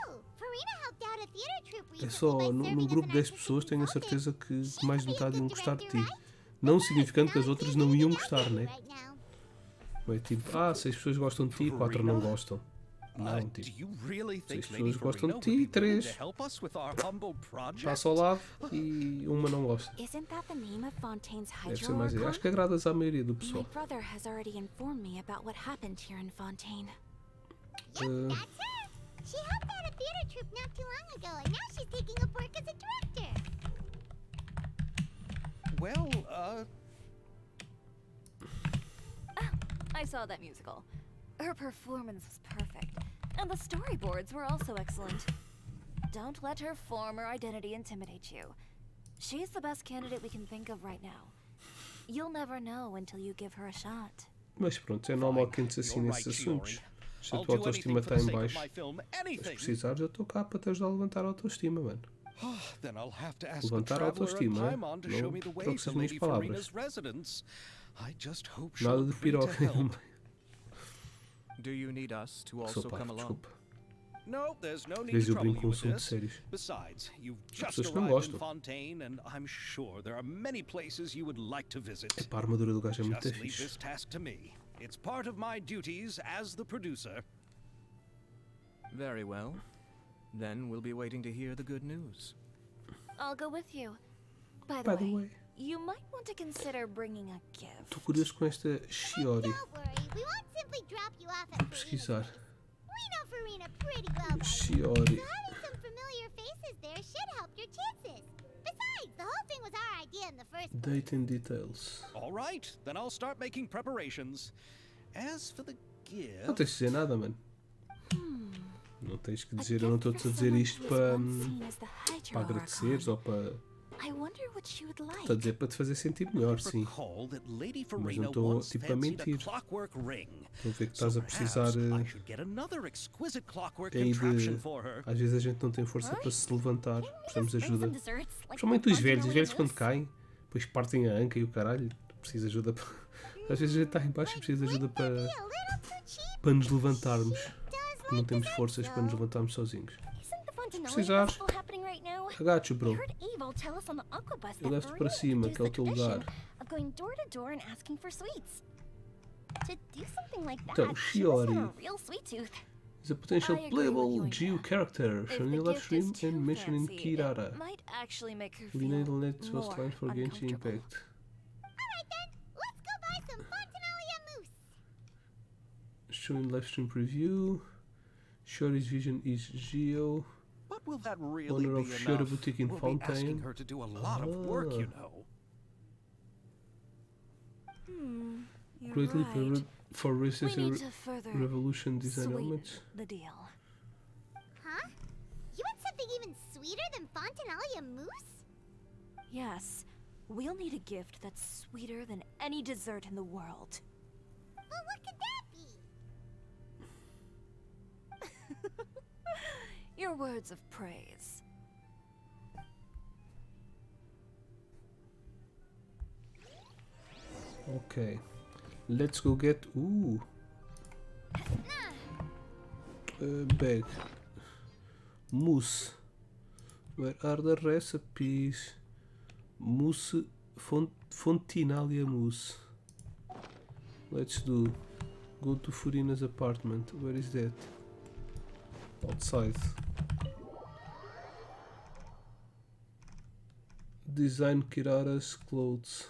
Oh, Farina helped out a theater troupe É recently só by no serving as grupo an de 10 artistic pessoas tenho a consultant. certeza que She mais de could be a metade iam good gostar de ti. director, right? Não significando que as Not outras seeing não iam anything gostar, else né? right now. Não é tipo, 6 pessoas gostam de ti e 4 não gostam. Não, Do tipo, you really think 6 Lady pessoas gostam Farina de ti would e be willing 3 to help us with our humble project? passa ao lado e uma não gosta. Isn't that the name of Fontaine's Deve ser mais. hydro Acho que agradas à maioria do My pessoal. brother has already informed me about what happened here in Fontaine. Yep, that's her. She helped out a theater troupe not too long ago, and now she's taking up work as a director. Well, I saw that musical. Her performance was perfect, and the storyboards were also excellent. Don't let her former identity intimidate you. She's the best candidate we can think of right now. You'll never know until you give her a shot. Mas pronto, é normal que antes assim you're nesses right, assuntos. Shiori. Se a I'll tua do autoestima anything for está the em sake of baixo, my film, se anything. precisares, eu estou cá para te ajudar a levantar a autoestima, mano. Then I'll have to ask the Levantar a traveler and autoestima, Paimon to não show me the way troques to as minhas Lady palavras. Farina's residence. I just hope Nada she'll de agree to piroca no help. meio. Do you need us to also Sou come parvo, along? desculpa. No, there's no Às need vezes to eu trouble brinco you com with assuntos this. sérios. Besides, you've just pessoas que não arrived in gostam. Fontaine, and I'm sure there are many places you would like to visit. Epá, a armadura do gajo é muito Just leave fixe. this task to me. It's part of my duties as the producer. Very well. Then we'll be waiting to hear the good news. I'll go with you. By By the the way, way, you might want to consider bringing a gift. estou curioso com esta Shiori. Don't worry, we won't simply drop you off Vou at pesquisar. We know Farina pretty well by now. Shiori. So having some familiar faces there should help your chances. Besides, the whole thing was our idea in the first place. Date and details. All right, then I'll start making preparations. As for the Não gift, tens de dizer nada, mano. Não tens que dizer, eu não estou-te a dizer isto para agradeceres ou para. I wonder what she would like. Estou a dizer para te fazer sentir melhor, sim. recall that Lady Mas Farina não estou once tipo a fancied a mentir. clockwork ring. Estou a ver que So estás a precisar perhaps I should get another exquisite clockwork aí contraption de. for her. Às vezes a gente não tem força para se levantar, precisamos de Bring some ajuda. desserts, like Principalmente os velhos Fontanella quando mousse. caem, depois partem a anca e o caralho, precisa de ajuda para. Às vezes a gente está em baixo e precisa de ajuda Be a little too cheap. para nos levantarmos. Does Não like temos dessert, forças para nos though. levantarmos sozinhos. Isn't the Fontanella Precisares. festival happening right now? Agacho, I bro. heard Eve tell us on the Aquabus Eu that levo-te para Farina cima, que é o introduced teu the lugar. tradition of going door to door and asking for sweets. To do something like that, Então, she must have Shiori. a real sweet tooth. Is a potential I agree with playable you on Geo that. character If from the your live gift stream is too and mission in fancy, Kirara. it might actually make her Lina feel Net was more trying for Genshin uncomfortable. Impact. Alright then, let's go buy some Fontanella mousse. Showing live stream preview. Shiori's vision is Geo. But will that really Owner be of enough? Shiori Boutique in We'll be asking Fontaine. her to do a lot of work, you know. You're Greatly right. for We races need and to further revolution design sweeten elements. the deal. Huh? You want something even sweeter than Fontanella mousse? Yes, we'll need a gift that's sweeter than any dessert in the world. Well, what could that be? Your words of praise. Okay. Let's go get. Ooh. Bag. Mousse. Where are the recipes? Mousse. Fontinalia mousse. Let's do. Go to Furina's apartment. Where is that? Outside. Design Kirara's clothes.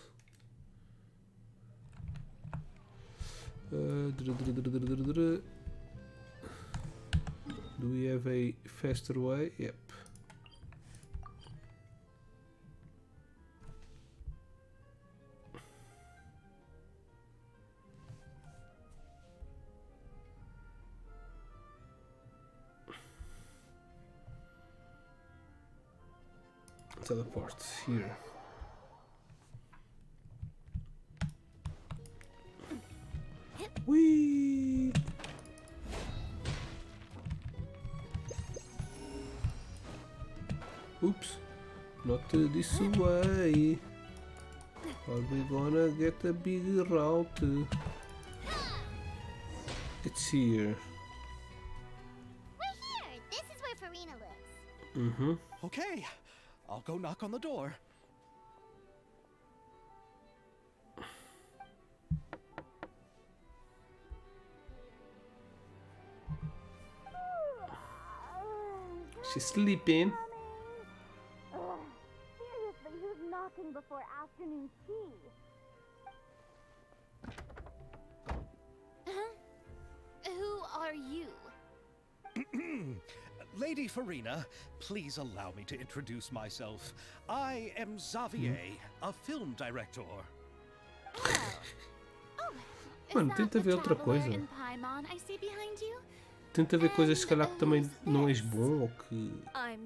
Do we have a faster way? Yep. Teleport here. Whee! Oops, not this way. Are we gonna get a big route? It's here. We're here. This is where Farina lives. Mm-hmm. Okay, I'll go knock on the door. She's sleeping. Seriously, who's knocking before afternoon tea? Who are you? Lady Farina, please allow me to introduce myself. I am Xavier, a film director. Mano, tenta ver outra coisa. In Paimon I see behind you? Tenta ver coisas se calhar que também não és bom ou que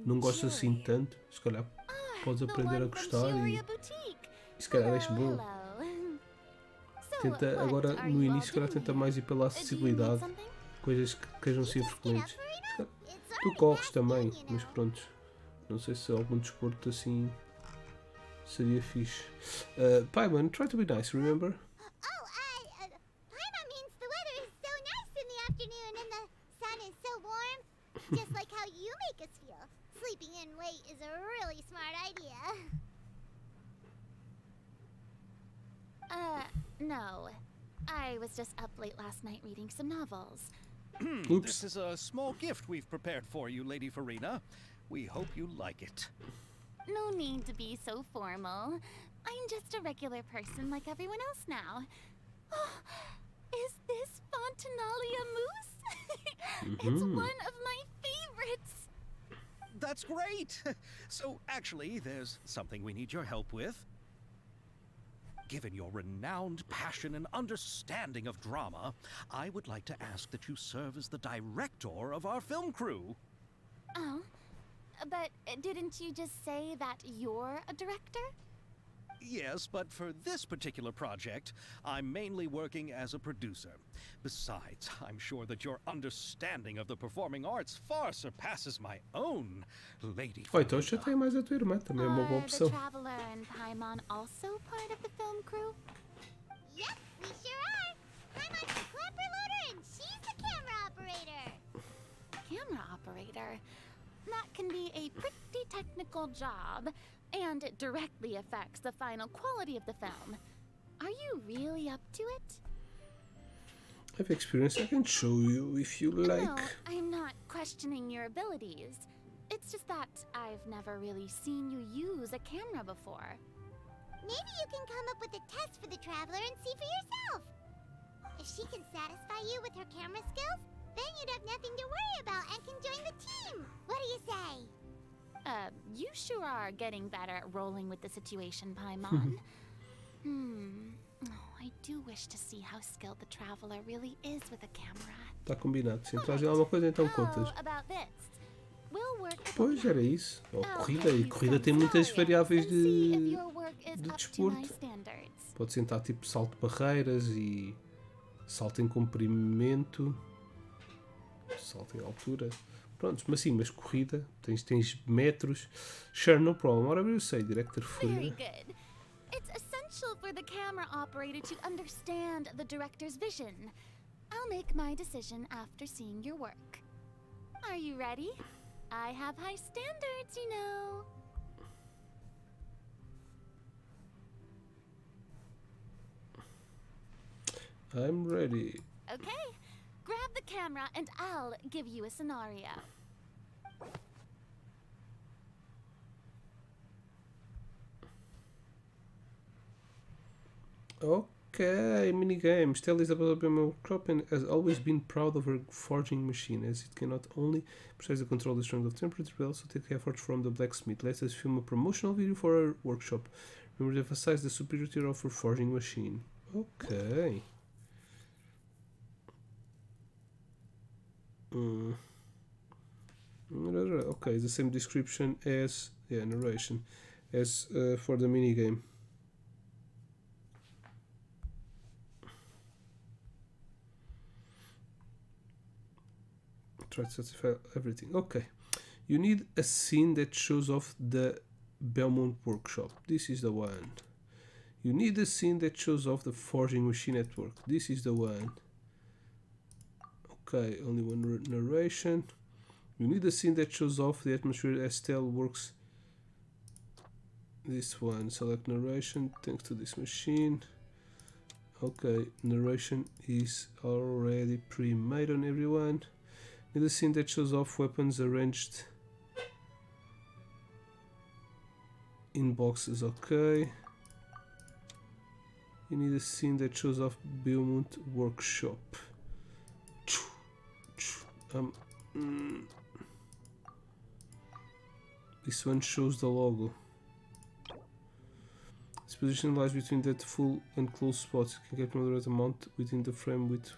não gostas assim tanto. Se calhar podes aprender a gostar e se calhar és bom. Tenta agora no início, se calhar tenta mais ir pela acessibilidade, coisas que queiram ser frequentes. Tu corres também, mas pronto. Não sei se algum desporto assim seria fixe. Paimon, try to be nice, remember? Paimon means the weather is so nice in the afternoon and the sun is so warm. like how you make us feel. Sleeping in late is a really smart idea. No. I was just up late last night reading some novels. Oops. This is a small gift we've prepared for you, Lady Farina. We hope you like it. No need to be so formal. I'm just a regular person like everyone else now. Oh, is this Fontinalia mousse? It's one of my favorites. That's great! So, actually, there's something we need your help with. Given your renowned passion and understanding of drama, I would like to ask that you serve as the director of our film crew. Oh, but didn't you just say that you're a director? Yes, but for this particular project, I'm mainly working as a producer. Besides, I'm sure that your understanding of the performing arts far surpasses my own, Lady Oh, então já tem mais a tua irmã, também é uma boa Are the opção. Traveler and Paimon also part of the film crew? Yep, we sure are. Paimon's the clapper loader and she's the camera operator. Camera operator? That can be a pretty technical job, and it directly affects the final quality of the film. Are you really up to it? I have experience. I can show you if you like. No, I'm not questioning your abilities. It's just that I've never really seen you use a camera before. Maybe you can come up with a test for the Traveler and see for yourself. If she can satisfy you with her camera skills, then you'd have nothing to worry about and can join the team. What do you say? You sure are getting better at rolling with the situation, Paimon. Oh, I do wish to see how skilled the Traveler really is with a camera. Tá combinado. Se trazem alguma coisa, então contas. How about this? We'll work with Pois era isso. Ou I'll corrida. give E you corrida some tem muitas scenarios variáveis and see if de your work is up to my desporto. standards. Pode sentar tipo salto de barreiras e salto em comprimento, salto em altura. Prontos, mas sim, mas corrida, tens metros. Sure, no problem. Whatever you say, Director Very Furia. good. It's essential for the camera operator to understand the director's vision. I'll make my decision after seeing your work. Are you ready? I have high standards, you know. I'm ready. Okay, grab the camera and I'll give you a scenario. Okay, minigames. Tell Elizabeth about my workshop and has always been proud of her forging machine, as it can not only precisely control the strength of temperature, but also take effort from the blacksmith. Let us film a promotional video for her workshop. Remember to emphasize the superiority of her forging machine. Okay. Okay, the same description as narration as for the minigame. Try to satisfy everything. Okay, you need a scene that shows off the Belmont workshop. This is the one. You need a scene that shows off the forging machine at work. This is the one. Okay, only one narration. You need a scene that shows off the atmosphere as Estelle works. This one. Select narration thanks to this machine. Okay, narration is already pre-made on everyone. Need a scene that shows off weapons arranged in boxes. Okay. You need a scene that shows off Belmont workshop. This one shows the logo. Its position lies between that full and close spots. You can get moderate amount within the frame with.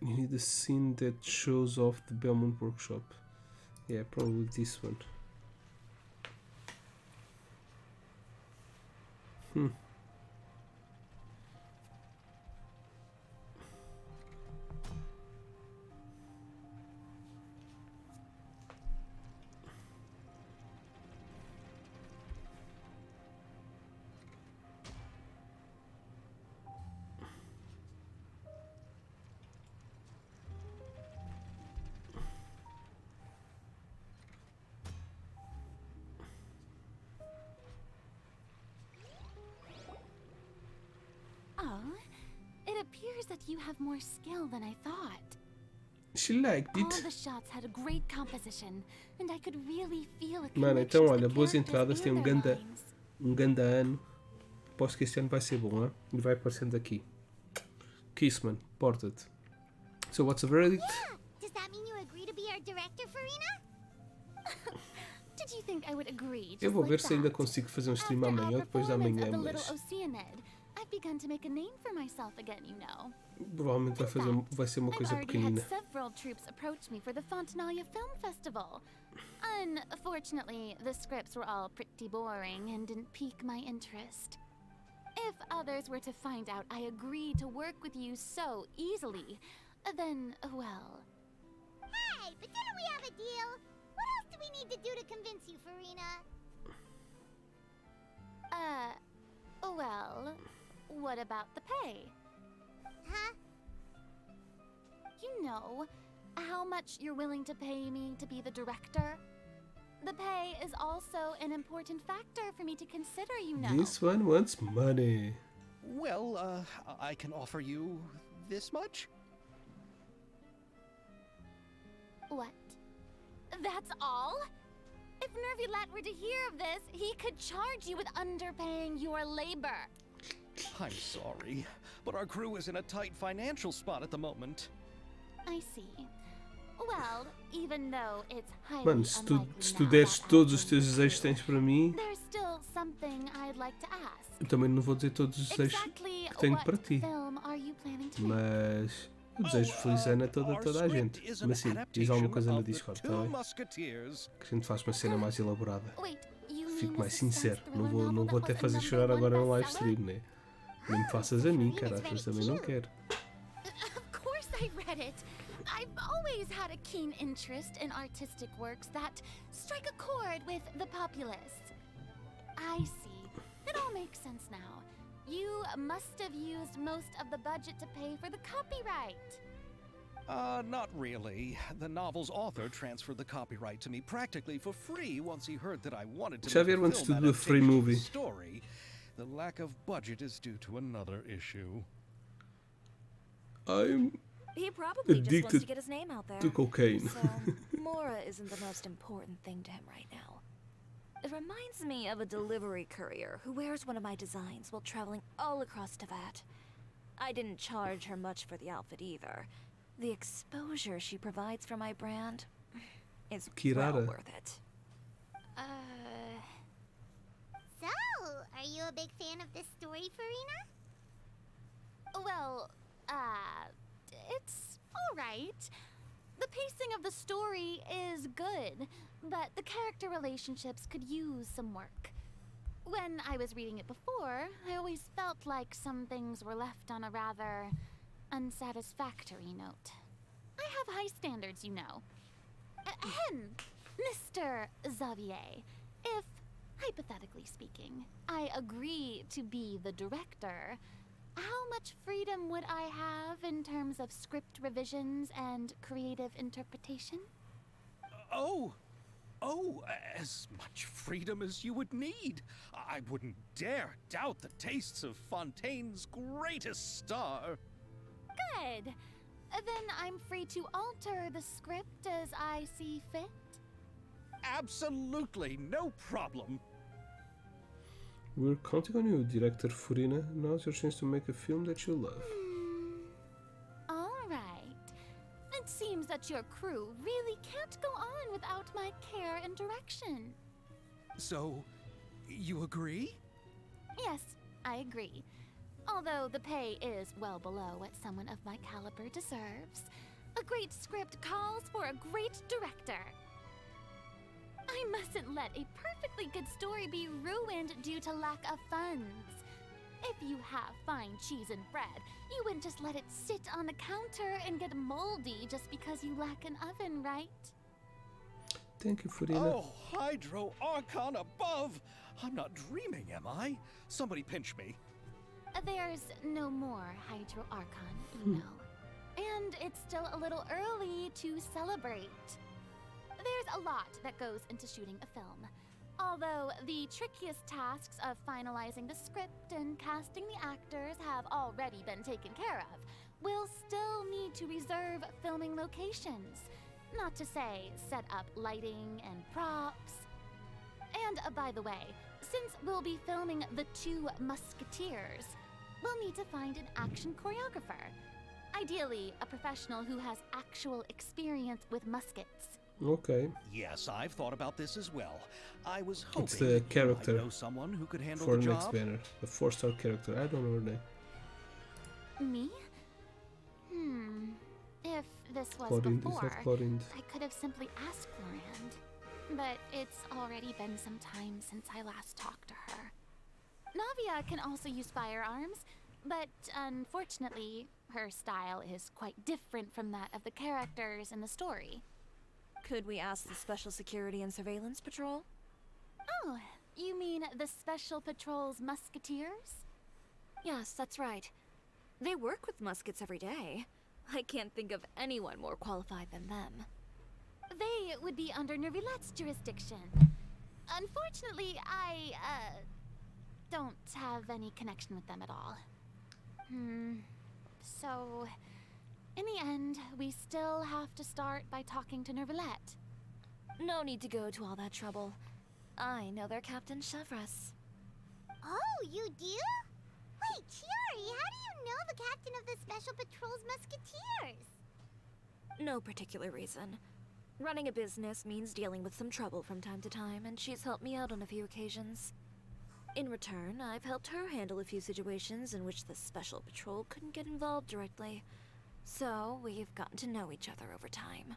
You need a scene that shows off the Belmont workshop. Yeah, probably this one. that you have more skill than I thought. She liked All it. the shots had a great composition, and I could really feel a Mano, connection então to olha, the boas characters entradas, tem and their ganda, lines. ganda ano. Posso que este ano vai ser bom, hein? E vai aparecendo aqui. Kissman, porta-te. So what's the verdict? Yeah! Does that mean you agree to be our director, Farina? Did you think I would agree? Eu Just vou like ver se ainda that? consigo fazer um stream After amanhã our ou depois da performance manhã, of the Little mas Oceanid, I've begun to make a name for myself again, you know. provavelmente vai ser uma I've coisa already pequenina. had several troops approach me for the Fontanalia Film Festival. Unfortunately, the scripts were all pretty boring and didn't pique my interest. If others were to find out I agreed to work with you so easily, then, well... Hey, but didn't we have a deal? What else do we need to do to convince you, Farina? Well, what about the pay? Huh? You know, how much you're willing to pay me to be the director? The pay is also an important factor for me to consider, you know. This one wants money. Well, I can offer you this much? What? That's all? If NAVIblah were to hear of this, he could charge you with underpaying your labor. I'm sorry, but our crew is in a tight financial spot at the moment. I see. Well, even though it's highly Mano, se tu unlikely now deres that todos os I'll teus be desejos que tens para mim, there's still something I'd like to ask. eu também não vou dizer todos os desejos Exactly que tenho what para ti. film are you planning to make? Mas eu desejo feliz ano a toda a gente. Mas sim, diz alguma coisa no Discord, tá bem? Que a gente faça uma cena mais elaborada. Wait, you Fico mean mais the suspense sincero. Não thriller vou novel that até was a fazer number chorar one agora no live bestseller? stream, né? Nem me faças a mim, caraças, também não quero. Of course I read it. I've always had a keen interest in artistic works that strike a chord with the populace. I see. It all makes sense now. You must have used most of the budget to pay for the copyright. Not really. The novel's author transferred the copyright to me practically for free once he heard that I wanted to make Xavier a wants film to do a free adaptation of the movie. story. The lack of budget is due to another issue. I'm He probably just wants addicted to get his name out there. to cocaine. So, Mora isn't the most important thing to him right now. It reminds me of a delivery courier who wears one of my designs while traveling all across Teyvat. I didn't charge her much for the outfit either. The exposure she provides for my brand is well Kirara. worth it. So, are you a big fan of this story, Farina? Well, it's alright. The pacing of the story is good, but the character relationships could use some work. When I was reading it before, I always felt like some things were left on a rather unsatisfactory note. I have high standards, you know. Ahem, Mr. Xavier, if, hypothetically speaking, I agree to be the director, how much freedom would I have in terms of script revisions and creative interpretation? Oh, as much freedom as you would need. I wouldn't dare doubt the tastes of Fontaine's greatest star. Good. Then I'm free to alter the script as I see fit. Absolutely, no problem. We're counting on you, Director Furina. Now's your chance to make a film that you love. All right. It seems that your crew really can't go on without my care and direction. So, you agree? Yes, I agree. Although the pay is well below what someone of my caliber deserves. A great script calls for a great director. I mustn't let a perfectly good story be ruined due to lack of funds. If you have fine cheese and bread, you wouldn't just let it sit on the counter and get moldy just because you lack an oven, right? Thank you, Furina. Oh, Hydro Archon above! I'm not dreaming, am I? Somebody pinch me. There's no more Hydro Archon, you know. And it's still a little early to celebrate. There's a lot that goes into shooting a film. Although the trickiest tasks of finalizing the script and casting the actors have already been taken care of, we'll still need to reserve filming locations. Not to say set up lighting and props. And by the way, since we'll be filming The Two Musketeers, we'll need to find an action choreographer. Ideally, a professional who has actual experience with muskets. Okay. Yes, I've thought about this as well. I was hoping It's the you might character know someone who could handle for the the next job. banner. The 4-star character. I don't know her name. Me? If this was Claudine. Is before, that Claudine? I could have simply asked Florand. But it's already been some time since I last talked to her. Navia can also use firearms, but unfortunately, her style is quite different from that of the characters in the story. Could we ask the Special Security and Surveillance Patrol? Oh, you mean the Special Patrol's musketeers? Yes, that's right. They work with muskets every day. I can't think of anyone more qualified than them. They would be under NAVIbloh's jurisdiction. Unfortunately, I, don't have any connection with them at all. So, in the end, we still have to start by talking to NAVIblah. No need to go to all that trouble. I know their Captain Chevres. Oh, you do? Wait, Chiari, how do you know the captain of the Special Patrol's Musketeers? No particular reason. Running a business means dealing with some trouble from time to time, and she's helped me out on a few occasions. In return, I've helped her handle a few situations in which the Special Patrol couldn't get involved directly. So, we've gotten to know each other over time.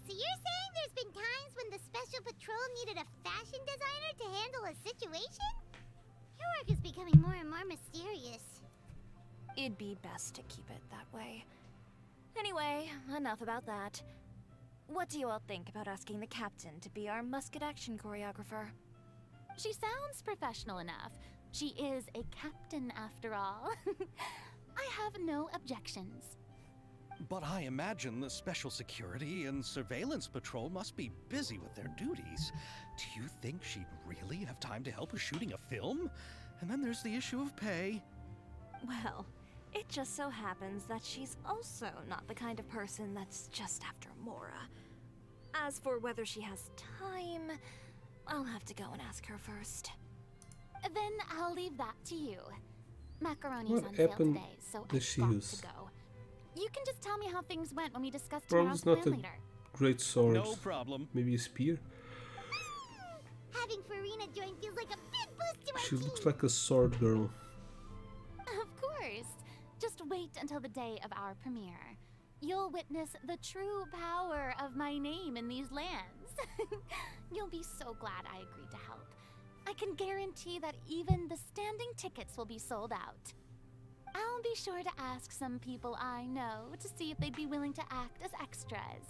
So you're saying there's been times when the Special Patrol needed a fashion designer to handle a situation? Your work is becoming more and more mysterious. It'd be best to keep it that way. Anyway, enough about that. What do you all think about asking the captain to be our musket action choreographer? She sounds professional enough. She is a captain after all. I have no objections. But I imagine the Special Security and Surveillance Patrol must be busy with their duties. Do you think she'd really have time to help with shooting a film? And then there's the issue of pay. Well, it just so happens that she's also not the kind of person that's just after Mora. As for whether she has time, I'll have to go and ask her first. Then I'll leave that to you. Macaroni's What on sale happened today, so does I've she got use? to go. You can just tell me how things went when we discuss Probably tomorrow's not plan a later. great sword. No problem. Maybe a spear. Having Farina join feels like a big boost to our She team. looks like a sword girl. Of course. Just wait until the day of our premiere. You'll witness the true power of my name in these lands. You'll be so glad I agreed to help. I can guarantee that even the standing tickets will be sold out. I'll be sure to ask some people I know to see if they'd be willing to act as extras.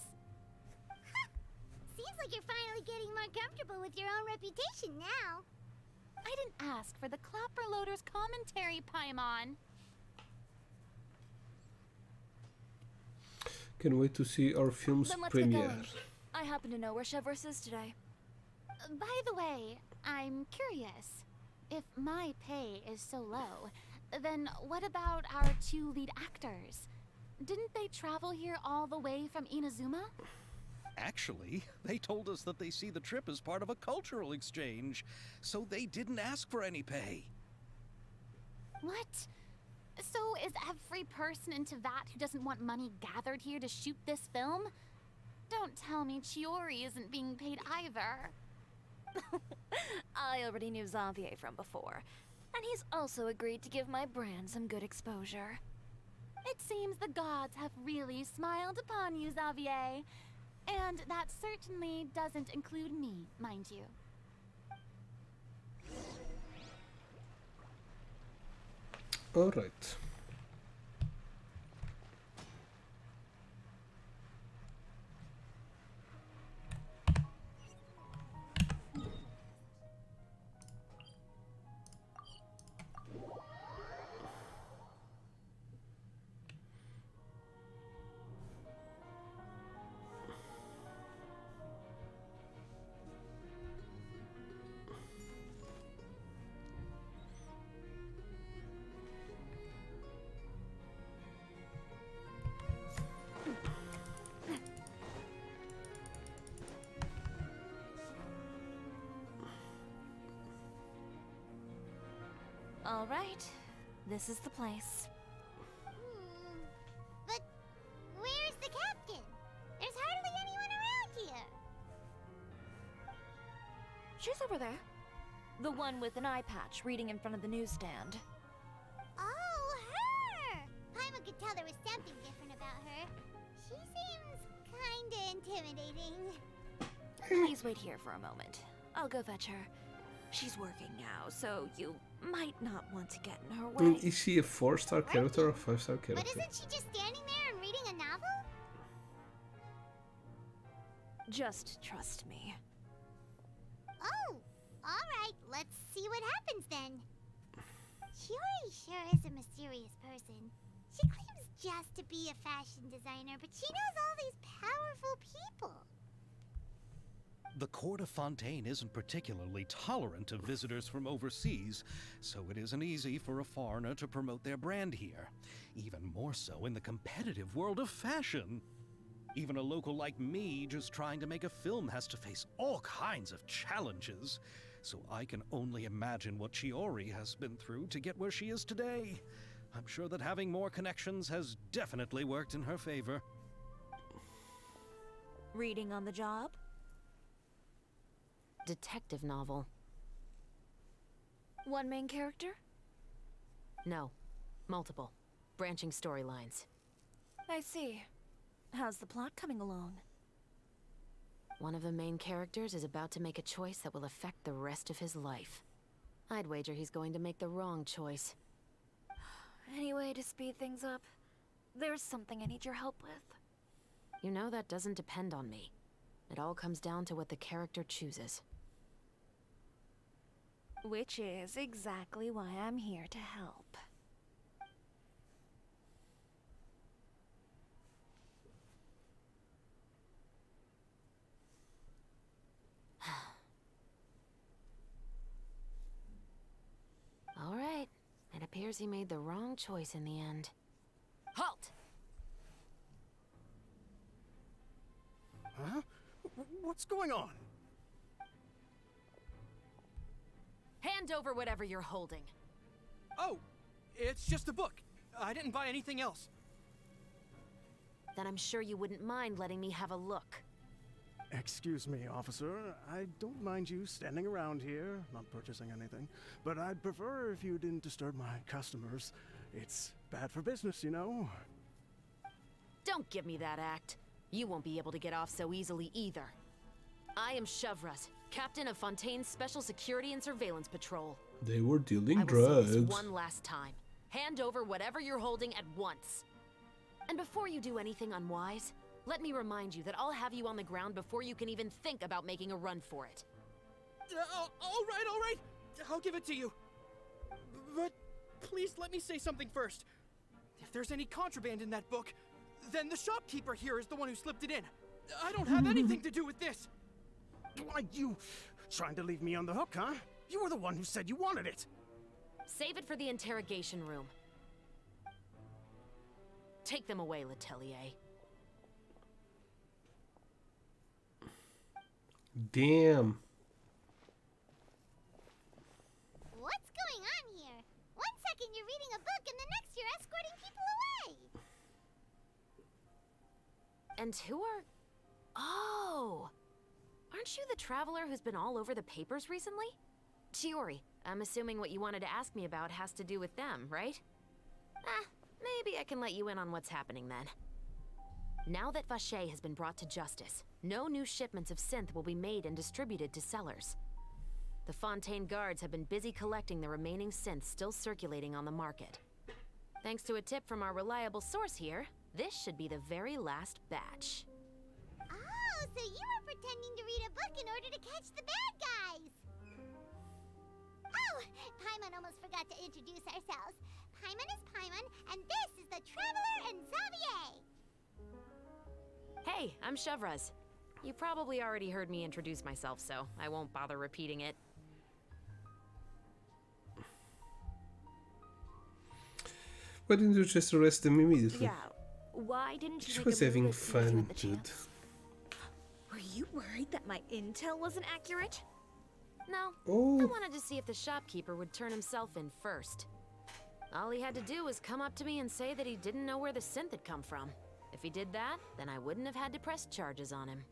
Seems like you're finally getting more comfortable with your own reputation now. I didn't ask for the Clapper Loader's commentary, Paimon. Can't wait to see our film's Then let's get premiere. going. I happen to know where Chevres is today. By the way, I'm curious. If my pay is so low, then what about our two lead actors? Didn't they travel here all the way from Inazuma? Actually, they told us that they see the trip as part of a cultural exchange, so they didn't ask for any pay. What? So is every person in Tevat who doesn't want money gathered here to shoot this film? Don't tell me Chiori isn't being paid either. I already knew Xavier from before, and he's also agreed to give my brand some good exposure. It seems the gods have really smiled upon you, Xavier. And that certainly doesn't include me, mind you. Alright. All right, this is the place. But where's the captain? There's hardly anyone around here. She's over there. The one with an eye patch reading in front of the newsstand. Oh, her! Paimon could tell there was something different about her. She seems kinda intimidating. Please wait here for a moment. I'll go fetch her. She's working now, so you might not want to get in her way. Is she a 4-star character or a 5-star But character? isn't she just standing there and reading a novel? Just trust me. Oh, alright, let's see what happens then. Shiori sure is a mysterious person. She claims just to be a fashion designer, but she knows all these powerful people. The court of Fontaine isn't particularly tolerant of visitors from overseas, so it isn't easy for a foreigner to promote their brand here. Even more so in the competitive world of fashion. Even a local like me just trying to make a film has to face all kinds of challenges. So I can only imagine what Shiori has been through to get where she is today. I'm sure that having more connections has definitely worked in her favor. Reading on the job? Detective novel. One main character? No. Multiple. Branching storylines. I see. How's the plot coming along? One of the main characters is about to make a choice that will affect the rest of his life. I'd wager he's going to make the wrong choice. Any way to speed things up? There's something I need your help with. You know that doesn't depend on me. It all comes down to what the character chooses. Which is exactly why I'm here to help. All right. It appears he made the wrong choice in the end. Halt! Huh? What's going on? Hand over whatever you're holding. Oh, it's just a book. I didn't buy anything else. Then I'm sure you wouldn't mind letting me have a look. Excuse me, officer. I don't mind you standing around here, not purchasing anything, but I'd prefer if you didn't disturb my customers. It's bad for business, you know? Don't give me that act. You won't be able to get off so easily either. I am Chevras, captain of Fontaine's Special Security and Surveillance Patrol. They were dealing I will drugs. say this one last time. Hand over whatever you're holding at once. And before you do anything unwise, let me remind you that I'll have you on the ground before you can even think about making a run for it. All right. I'll give it to you. But please let me say something first. If there's any contraband in that book, then the shopkeeper here is the one who slipped it in. I don't have anything to do with this. Why, you trying to leave me on the hook, huh? You were the one who said you wanted it. Save it for the interrogation room. Take them away, Letelier. Damn. What's going on here? One second you're reading a book and the next you're escorting people away. And who are... Oh! Aren't you the traveler who's been all over the papers recently? Shiori, I'm assuming what you wanted to ask me about has to do with them, right? Maybe I can let you in on what's happening then. Now that Vache has been brought to justice, no new shipments of synth will be made and distributed to sellers. The Fontaine guards have been busy collecting the remaining synths still circulating on the market. Thanks to a tip from our reliable source here, this should be the very last batch. Oh, so you were pretending to read a book in order to catch the bad guys. Oh, Paimon almost forgot to introduce ourselves. Paimon is Paimon, and this is the Traveler and Xavier. Hey, I'm Chevras. You probably already heard me introduce myself, so I won't bother repeating it. Why didn't you just arrest them immediately? Yeah, why didn't you She make was a move having as soon as you fun, had the dude. chance? Were you worried that my intel wasn't accurate? No, Oh. I wanted to see if the shopkeeper would turn himself in first. All he had to do was come up to me and say that he didn't know where the synth had come from. If he did that, then I wouldn't have had to press charges on him.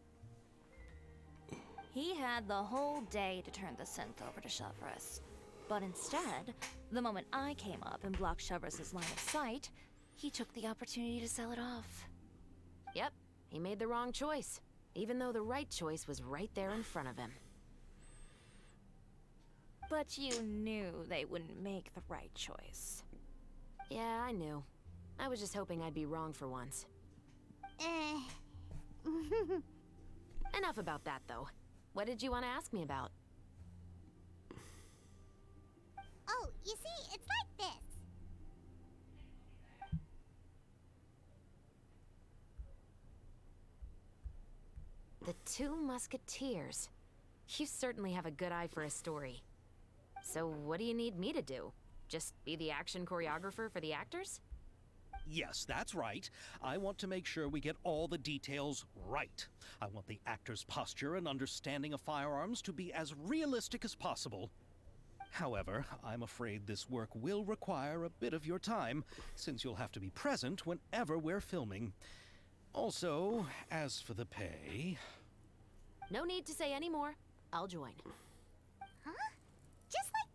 He had the whole day to turn the synth over to Chevreuse. But instead, the moment I came up and blocked Chevreus's line of sight, he took the opportunity to sell it off. Yep, he made the wrong choice, even though the right choice was right there in front of him. But you knew they wouldn't make the right choice. Yeah, I knew. I was just hoping I'd be wrong for once. Enough about that, though. What did you want to ask me about? Oh, you see, it's like this. The Two Musketeers. You certainly have a good eye for a story. So what do you need me to do? Just be the action choreographer for the actors? Yes, that's right. I want to make sure we get all the details right. I want the actor's posture and understanding of firearms to be as realistic as possible. However, I'm afraid this work will require a bit of your time, since you'll have to be present whenever we're filming. Also, as for the pay... No need to say any more. I'll join. Huh? Just like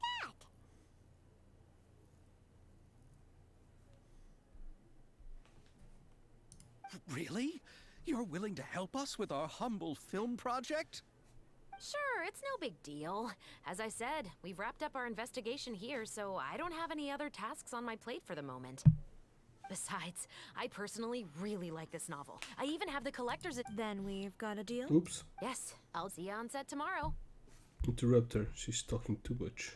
that. Really? You're willing to help us with our humble film project? Sure, it's no big deal. As I said, we've wrapped up our investigation here, so I don't have any other tasks on my plate for the moment. Besides, I personally really like this novel. I even have the collector's... Then we've got a deal? Oops. Yes, I'll see you on set tomorrow. Interrupt her. She's talking too much.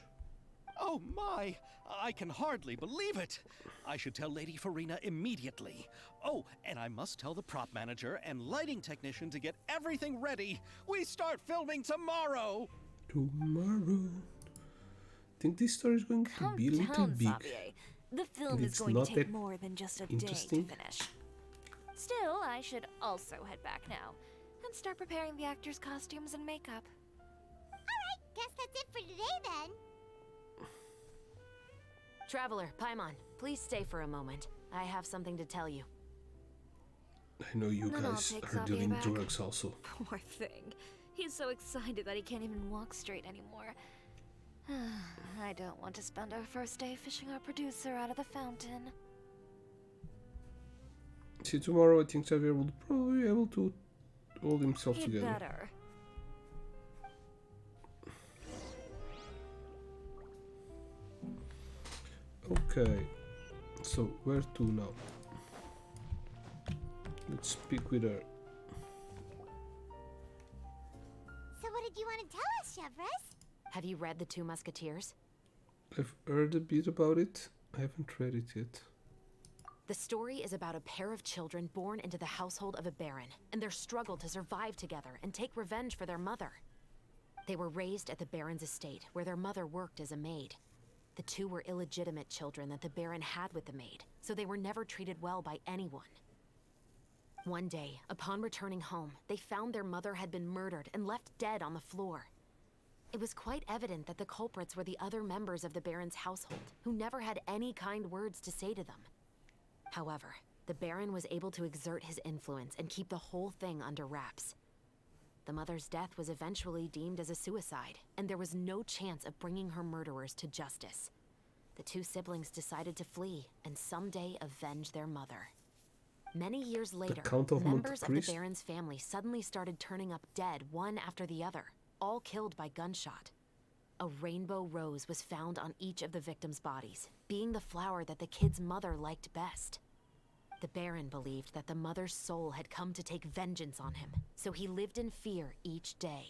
Oh my! I can hardly believe it! I should tell Lady Farina immediately. Oh, and I must tell the prop manager and lighting technician to get everything ready. We start filming tomorrow! Tomorrow. I think this story is going to be a little big. Xavier. The film It's is going not to take that more than just a day to interesting. finish. Still, I should also head back now and start preparing the actors' costumes and makeup. Alright, guess that's it for today then. Traveler, Paimon, please stay for a moment. I have something to tell you. I know you Then I'll guys take are Xavier doing back. drugs also. Poor thing. He's so excited that he can't even walk straight anymore. I don't want to spend our first day fishing our producer out of the fountain. See, tomorrow I think Xavier will probably be able to hold himself He'd together. better. Okay, so where to now? Let's speak with her. So what did you want to tell us, Chevreuse? Have you read The Two Musketeers? I've heard a bit about it. I haven't read it yet. The story is about a pair of children born into the household of a baron, and their struggle to survive together and take revenge for their mother. They were raised at the baron's estate, where their mother worked as a maid. The two were illegitimate children that the baron had with the maid, so they were never treated well by anyone. One day, upon returning home, they found their mother had been murdered and left dead on the floor. It was quite evident that the culprits were the other members of the baron's household, who never had any kind words to say to them. However, the baron was able to exert his influence and keep the whole thing under wraps. The mother's death was eventually deemed as a suicide, and there was no chance of bringing her murderers to justice. The two siblings decided to flee and someday avenge their mother. Many years later, Count of members of the Monte Cristo. baron's family suddenly started turning up dead one after the other, all killed by gunshot. A rainbow rose was found on each of the victims' bodies, being the flower that the kid's mother liked best. The Baron believed that the mother's soul had come to take vengeance on him, so he lived in fear each day.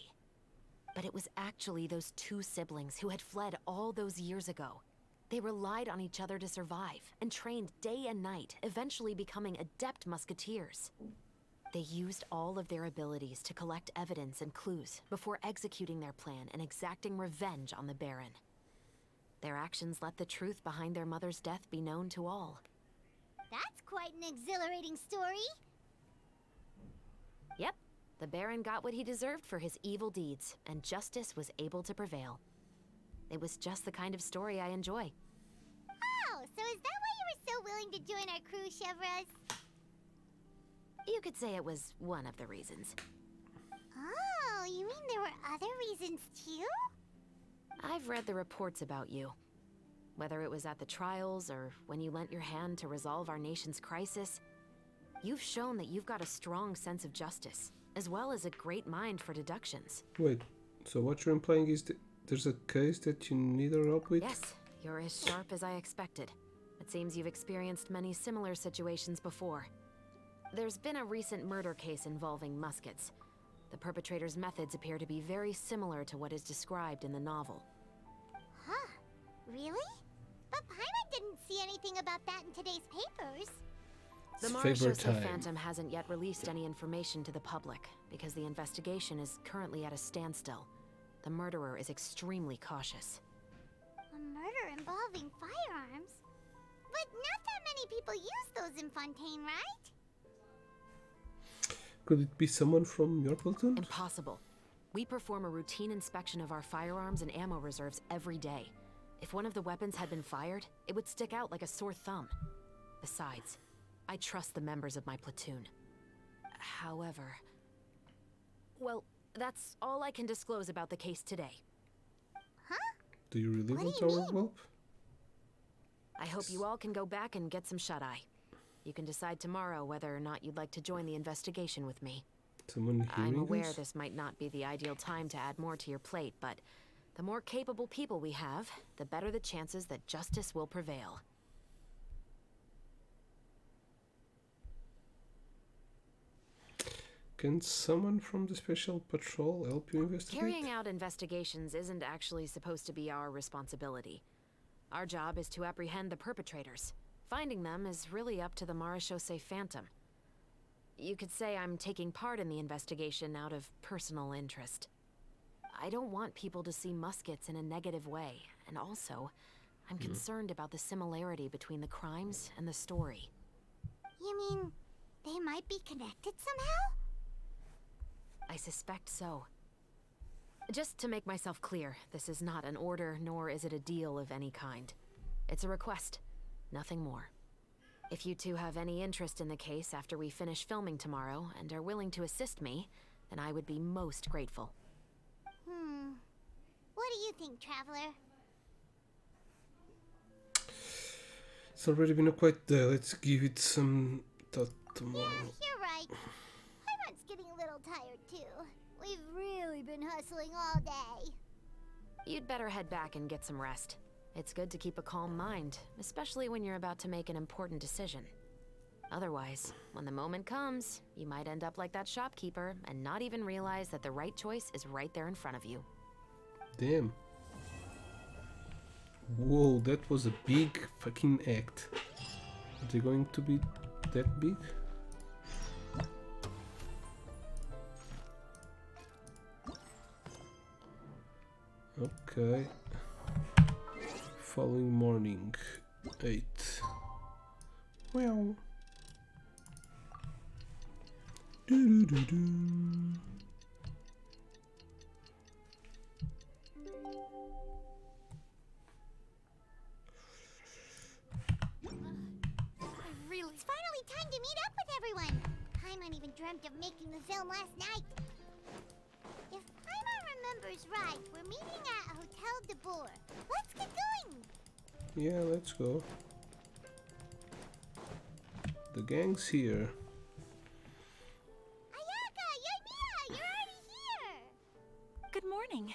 But it was actually those two siblings who had fled all those years ago. They relied on each other to survive, and trained day and night, eventually becoming adept musketeers. They used all of their abilities to collect evidence and clues before executing their plan and exacting revenge on the Baron. Their actions let the truth behind their mother's death be known to all. That's quite an exhilarating story. Yep, The Baron got what he deserved for his evil deeds, and justice was able to prevail. It was just the kind of story I enjoy. Oh, so is that why you were so willing to join our crew, Chevros? You could say it was one of the reasons. Oh, you mean there were other reasons too? I've read the reports about you. Whether it was at the trials or when you lent your hand to resolve our nation's crisis, you've shown that you've got a strong sense of justice, as well as a great mind for deductions. Wait, so what you're implying is that there's a case that you need our help with? Yes, you're as sharp as I expected. It seems you've experienced many similar situations before. There's been a recent murder case involving muskets. The perpetrator's methods appear to be very similar to what is described in the novel. Huh? Really? But Paimon didn't see anything about that in today's papers. The Marechaussee Phantom hasn't yet released any information to the public because the investigation is currently at a standstill. The murderer is extremely cautious. A murder involving firearms? But not that many people use those in Fontaine, right? Could it be someone from your platoon? Impossible. We perform a routine inspection of our firearms and ammo reserves every day. If one of the weapons had been fired, it would stick out like a sore thumb. Besides, I trust the members of my platoon. However... Well, that's all I can disclose about the case today. Huh? Do you really want our help? I hope you all can go back and get some shut-eye. You can decide tomorrow whether or not you'd like to join the investigation with me. Someone hearing I'm aware us? this might not be the ideal time to add more to your plate, but the more capable people we have, the better the chances that justice will prevail. Can someone from the Special Patrol help you investigate? Carrying out investigations isn't actually supposed to be our responsibility. Our job is to apprehend the perpetrators. Finding them is really up to the Marechaussee Phantom. You could say I'm taking part in the investigation out of personal interest. I don't want people to see muskets in a negative way, and also, I'm concerned about the similarity between the crimes and the story. You mean they might be connected somehow? I suspect so. Just to make myself clear, this is not an order, nor is it a deal of any kind. It's a request, nothing more. If you two have any interest in the case after we finish filming tomorrow and are willing to assist me, then I would be most grateful. What do you think, Traveler? It's already been a quite day. Let's give it some thought tomorrow. Yeah, you're right. Paimon's getting a little tired too. We've really been hustling all day. You'd better head back and get some rest. It's good to keep a calm mind, especially when you're about to make an important decision. Otherwise, when the moment comes, you might end up like that shopkeeper and not even realize that the right choice is right there in front of you. Damn. Whoa, that was a big fucking act. Are they going to be that big? Okay. Following morning, 8. Well. Do do do do. It's finally time to meet up with everyone. Paimon even dreamt of making the film last night. If Paimon remembers right, we're meeting at Hotel de Boer. Let's get going. Yeah, let's go. The gang's here. Ayaka, Yoimiya, you're already here. Good morning.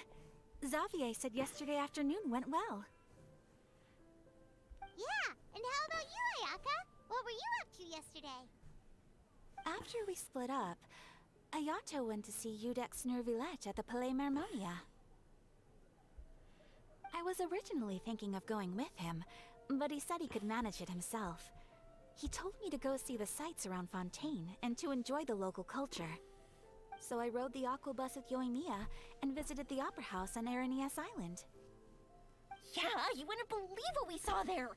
Xavier said yesterday afternoon went well. Yeah, and how about you, Ayaka? What were you up to yesterday? After we split up, Ayato went to see Udex NAVIblah at the Palais Mermonia. I was originally thinking of going with him, but he said he could manage it himself. He told me to go see the sights around Fontaine and to enjoy the local culture. So I rode the aqua bus with Yoimiya and visited the opera house on Aranias Island. Yeah, you wouldn't believe what we saw there.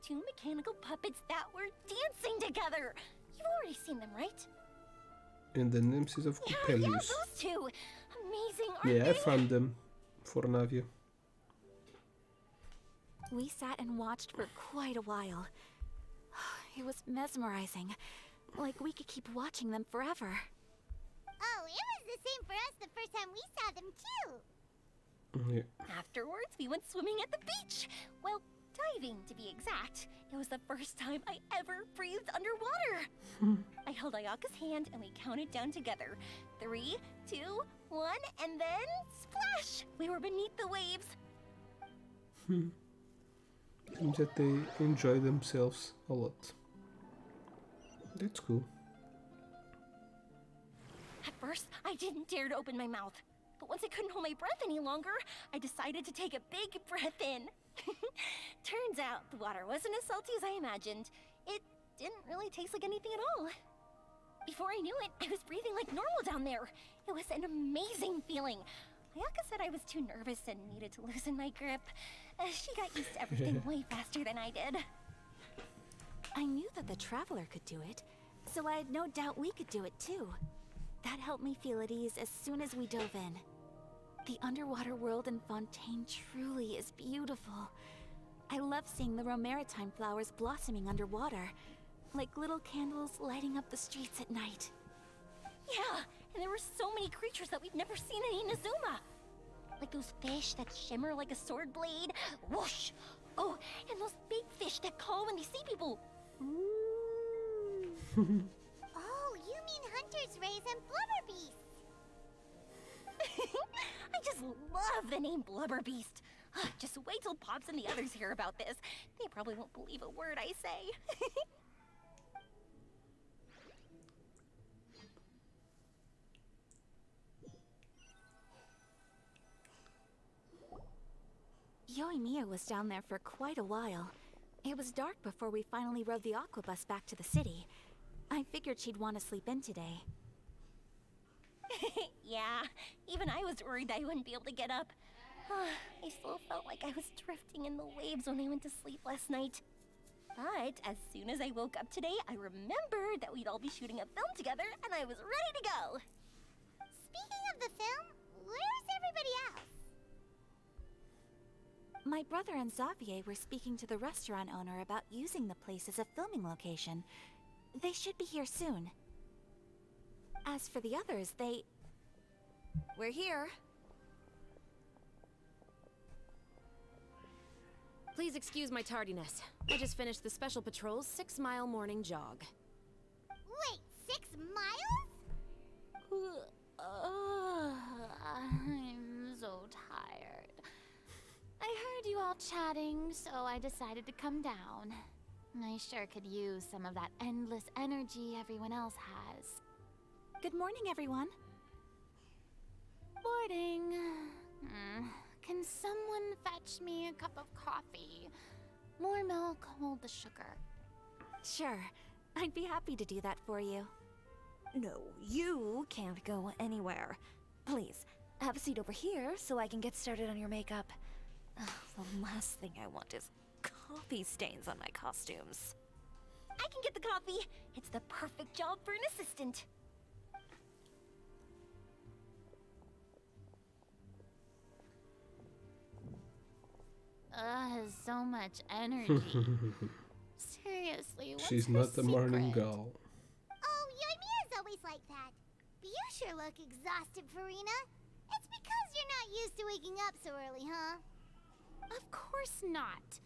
2 mechanical puppets that were dancing together. You've already seen them, right? and the Nemesis of Yeah, Coppelius. those two. Amazing, aren't Yeah, they? I found them for Navia. We sat and watched for quite a while. It was mesmerizing. Like we could keep watching them forever. Oh, it was the same for us the first time we saw them too. Yeah. Afterwards, we went swimming at the beach. Well, diving to be exact. It was the first time I ever breathed underwater. I held Ayaka's hand and we counted down together. 3, 2, 1, and then splash! We were beneath the waves. Seems that they enjoy themselves a lot. That's cool. At first, I didn't dare to open my mouth. But once I couldn't hold my breath any longer, I decided to take a big breath in. Turns out the water wasn't as salty as I imagined. It didn't really taste like anything at all. Before I knew it, I was breathing like normal down there. It was an amazing feeling. Ayaka said I was too nervous and needed to loosen my grip. She got used to everything way faster than I did. I knew that the Traveler could do it, so I had no doubt we could do it too. That helped me feel at ease as soon as we dove in. The underwater world in Fontaine truly is beautiful. I love seeing the Romaritime flowers blossoming underwater, like little candles lighting up the streets at night. Yeah, and there were so many creatures that we'd never seen in Inazuma. Like those fish that shimmer like a sword blade. Whoosh! Oh, and those big fish that call when they see people. Oh, you mean Hunter's Rays and Blubber Beast. I just love the name Blubber Beast. Just wait till Pops and the others hear about this. They probably won't believe a word I say. Yoimiya was down there for quite a while. It was dark before we finally rode the aquabus back to the city. I figured she'd want to sleep in today. Yeah, even I was worried I wouldn't be able to get up. I still felt like I was drifting in the waves when I went to sleep last night. But as soon as I woke up today, I remembered that we'd all be shooting a film together, and I was ready to go. Speaking of the film, where's everybody else? My brother and Xavier were speaking to the restaurant owner about using the place as a filming location. They should be here soon. As for the others, We're here. Please excuse my tardiness. I just finished the Special Patrol's 6-mile morning jog. Wait, 6 miles? I'm so tired. I heard you all chatting, so I decided to come down. I sure could use some of that endless energy everyone else has. Good morning, everyone. Morning. Can someone fetch me a cup of coffee? More milk, hold the sugar. Sure, I'd be happy to do that for you. No, you can't go anywhere. Please, have a seat over here so I can get started on your makeup. The last thing I want is coffee stains on my costumes. I can get the coffee. It's the perfect job for an assistant. So much energy. Seriously, what's She's her not a morning secret? girl. Oh, Yoimiya's always like that. But you sure look exhausted, Farina. It's because you're not used to waking up so early, huh? Of course not.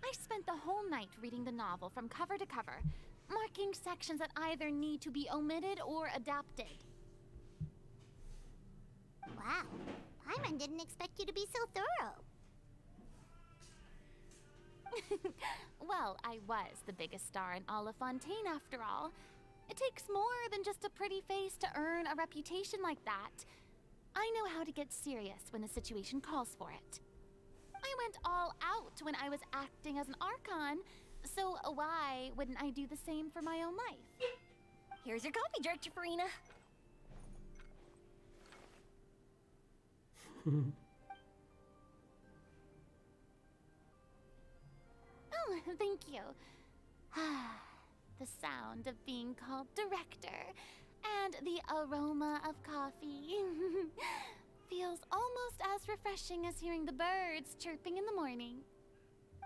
I spent the whole night reading the novel from cover to cover, marking sections that either need to be omitted or adapted. Wow, Paimon didn't expect you to be so thorough. Well, I was the biggest star in all of Fontaine after all. It takes more than just a pretty face to earn a reputation like that. I know how to get serious when the situation calls for it. I went all out when I was acting as an Archon, so why wouldn't I do the same for my own life? Here's your coffee, Director Farina. Oh, thank you. The sound of being called director. And the aroma of coffee feels almost as refreshing as hearing the birds chirping in the morning.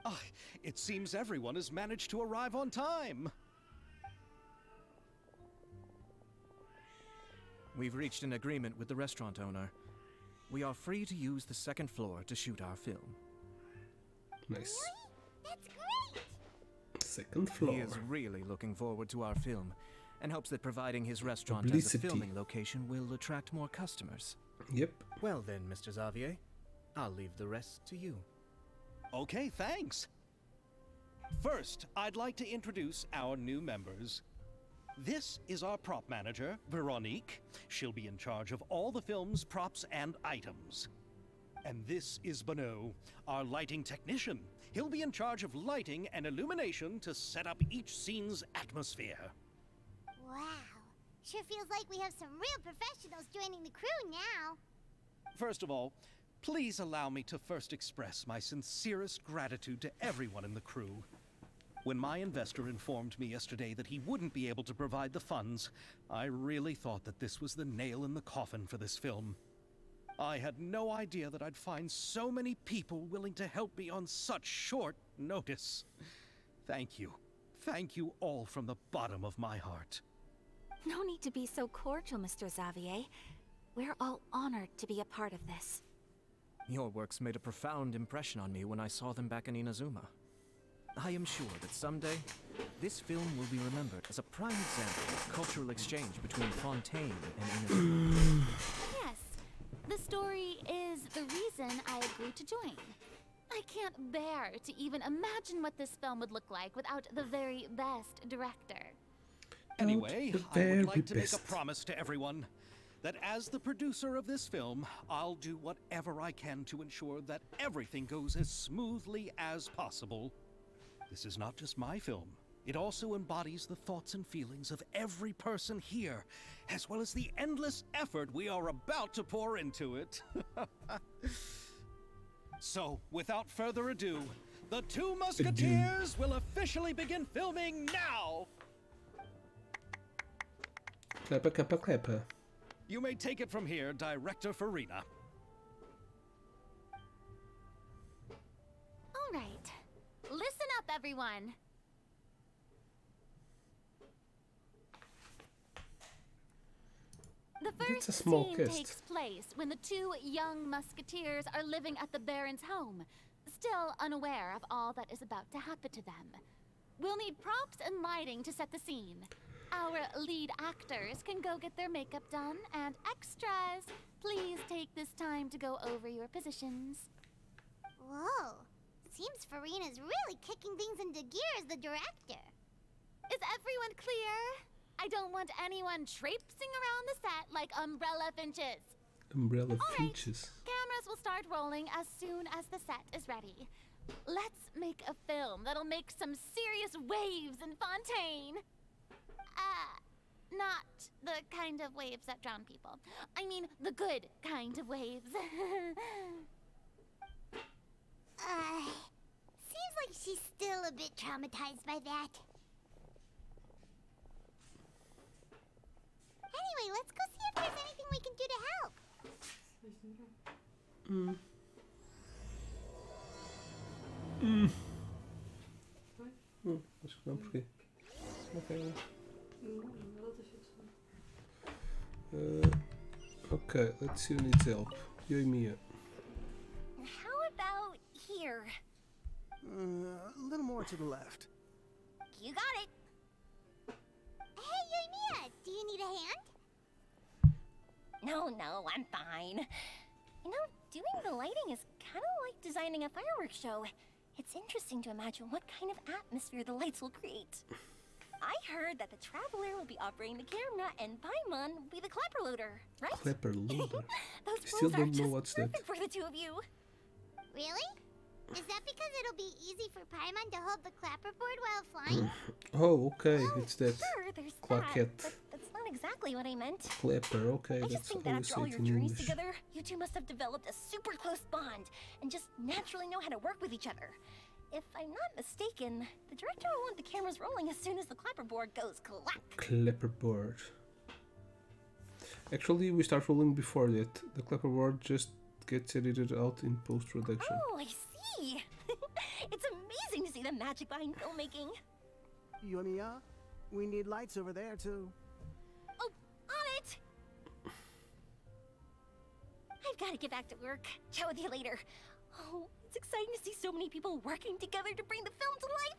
Ah, it seems everyone has managed to arrive on time. We've reached an agreement with the restaurant owner. We are free to use the second floor to shoot our film. Nice. That's great! Second floor. He is really looking forward to our film, and hopes that providing his restaurant as Publicity. a filming location will attract more customers. Yep. Well then, Mr. Xavier, I'll leave the rest to you. Okay, thanks. First, I'd like to introduce our new members. This is our prop manager, Veronique. She'll be in charge of all the film's props and items. And this is Bono, our lighting technician. He'll be in charge of lighting and illumination to set up each scene's atmosphere. Wow. Sure feels like we have some real professionals joining the crew now. First of all, please allow me to first express my sincerest gratitude to everyone in the crew. When my investor informed me yesterday that he wouldn't be able to provide the funds, I really thought that this was the nail in the coffin for this film. I had no idea that I'd find so many people willing to help me on such short notice. Thank you. Thank you all from the bottom of my heart. No need to be so cordial, Mr. Xavier. We're all honored to be a part of this. Your works made a profound impression on me when I saw them back in Inazuma. I am sure that someday, this film will be remembered as a prime example of cultural exchange between Fontaine and Inazuma. Yes, the story is the reason I agreed to join. I can't bear to even imagine what this film would look like without the very best director. Anyway, The I would very like to make best. a promise to everyone that as the producer of this film, I'll do whatever I can to ensure that everything goes as smoothly as possible. This is not just my film. It also embodies the thoughts and feelings of every person here, as well as the endless effort we are about to pour into it. So, without further ado, the Two Musketeers will officially begin filming now! Clapper, clapper, clapper. You may take it from here, Director Farina. All right, listen up, everyone. The That's first a small scene cast. takes place when the two young musketeers are living at the Baron's home, still unaware of all that is about to happen to them. We'll need props and lighting to set the scene. Our lead actors can go get their makeup done, and extras, please take this time to go over your positions. Whoa. Seems Farina's really kicking things into gear as the director. Is everyone clear? I don't want anyone traipsing around the set like umbrella finches. Umbrella All right. finches. Cameras will start rolling as soon as the set is ready. Let's make a film that'll make some serious waves in Fontaine. Not the kind of waves that drown people. I mean, the good kind of waves. Seems like she's still a bit traumatized by that. Anyway, let's go see if there's anything we can do to help. Acho que não, porque. Okay, let's see who needs help. You and Mia. How about here? A little more to the left. You got it. Hey, Yoimiya, do you need a hand? No, I'm fine. You know, doing the lighting is kind of like designing a fireworks show. It's interesting to imagine what kind of atmosphere the lights will create. I heard that the Traveler will be operating the camera and Paimon will be the clapper loader, right? Clapper loader. Those Still roles are don't know just what's that. perfect for the two of you. Really? Is that because it'll be easy for Paimon to hold the clapperboard while flying? Oh, okay, it's that Sure, there's claquette. that, but that's not exactly what I meant. Clapper, okay, I just that's think how that you after say all it your in journeys English. together, you two must have developed a super close bond and just naturally know how to work with each other. If I'm not mistaken, the director will want the cameras rolling as soon as the clapperboard goes clack. Clapperboard. Actually, we start rolling before that. The clapperboard just gets edited out in post-production. Oh, I see. It's amazing to see the magic behind filmmaking. Yoimiya, we need lights over there too. Oh, on it! I've got to get back to work. Chat with you later. Oh, it's exciting to see so many people working together to bring the film to life.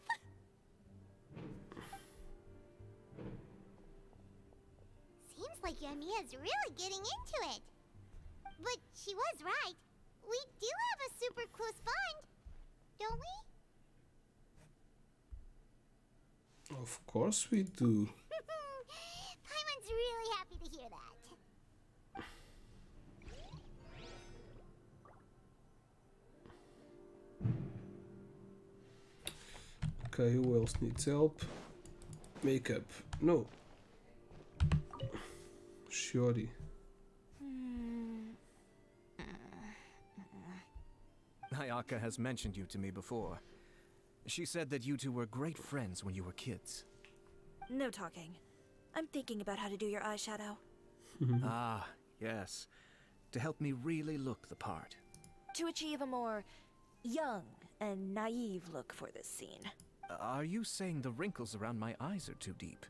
Seems like Yoimiya's really getting into it. But she was right. We do have a super close bond, don't we? Of course we do. Paimon's really happy to hear that. Okay, who else needs help? Makeup. No. Shiori. Ayaka has mentioned you to me before. She said that you two were great friends when you were kids. No talking. I'm thinking about how to do your eyeshadow. Ah, yes. To help me really look the part. To achieve a more young and naive look for this scene. Are you saying the wrinkles around my eyes are too deep?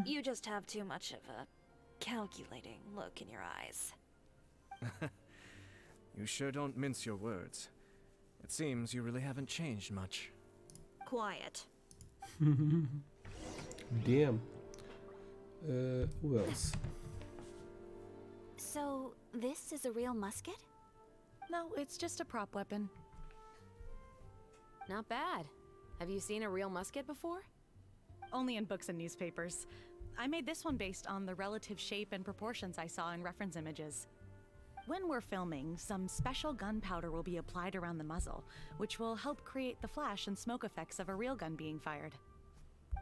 You just have too much of a calculating look in your eyes. You sure don't mince your words. It seems you really haven't changed much. Quiet. Damn. Who else? So, this is a real musket? No, it's just a prop weapon. Not bad. Have you seen a real musket before? Only in books and newspapers. I made this one based on the relative shape and proportions I saw in reference images. When we're filming, some special gunpowder will be applied around the muzzle, which will help create the flash and smoke effects of a real gun being fired.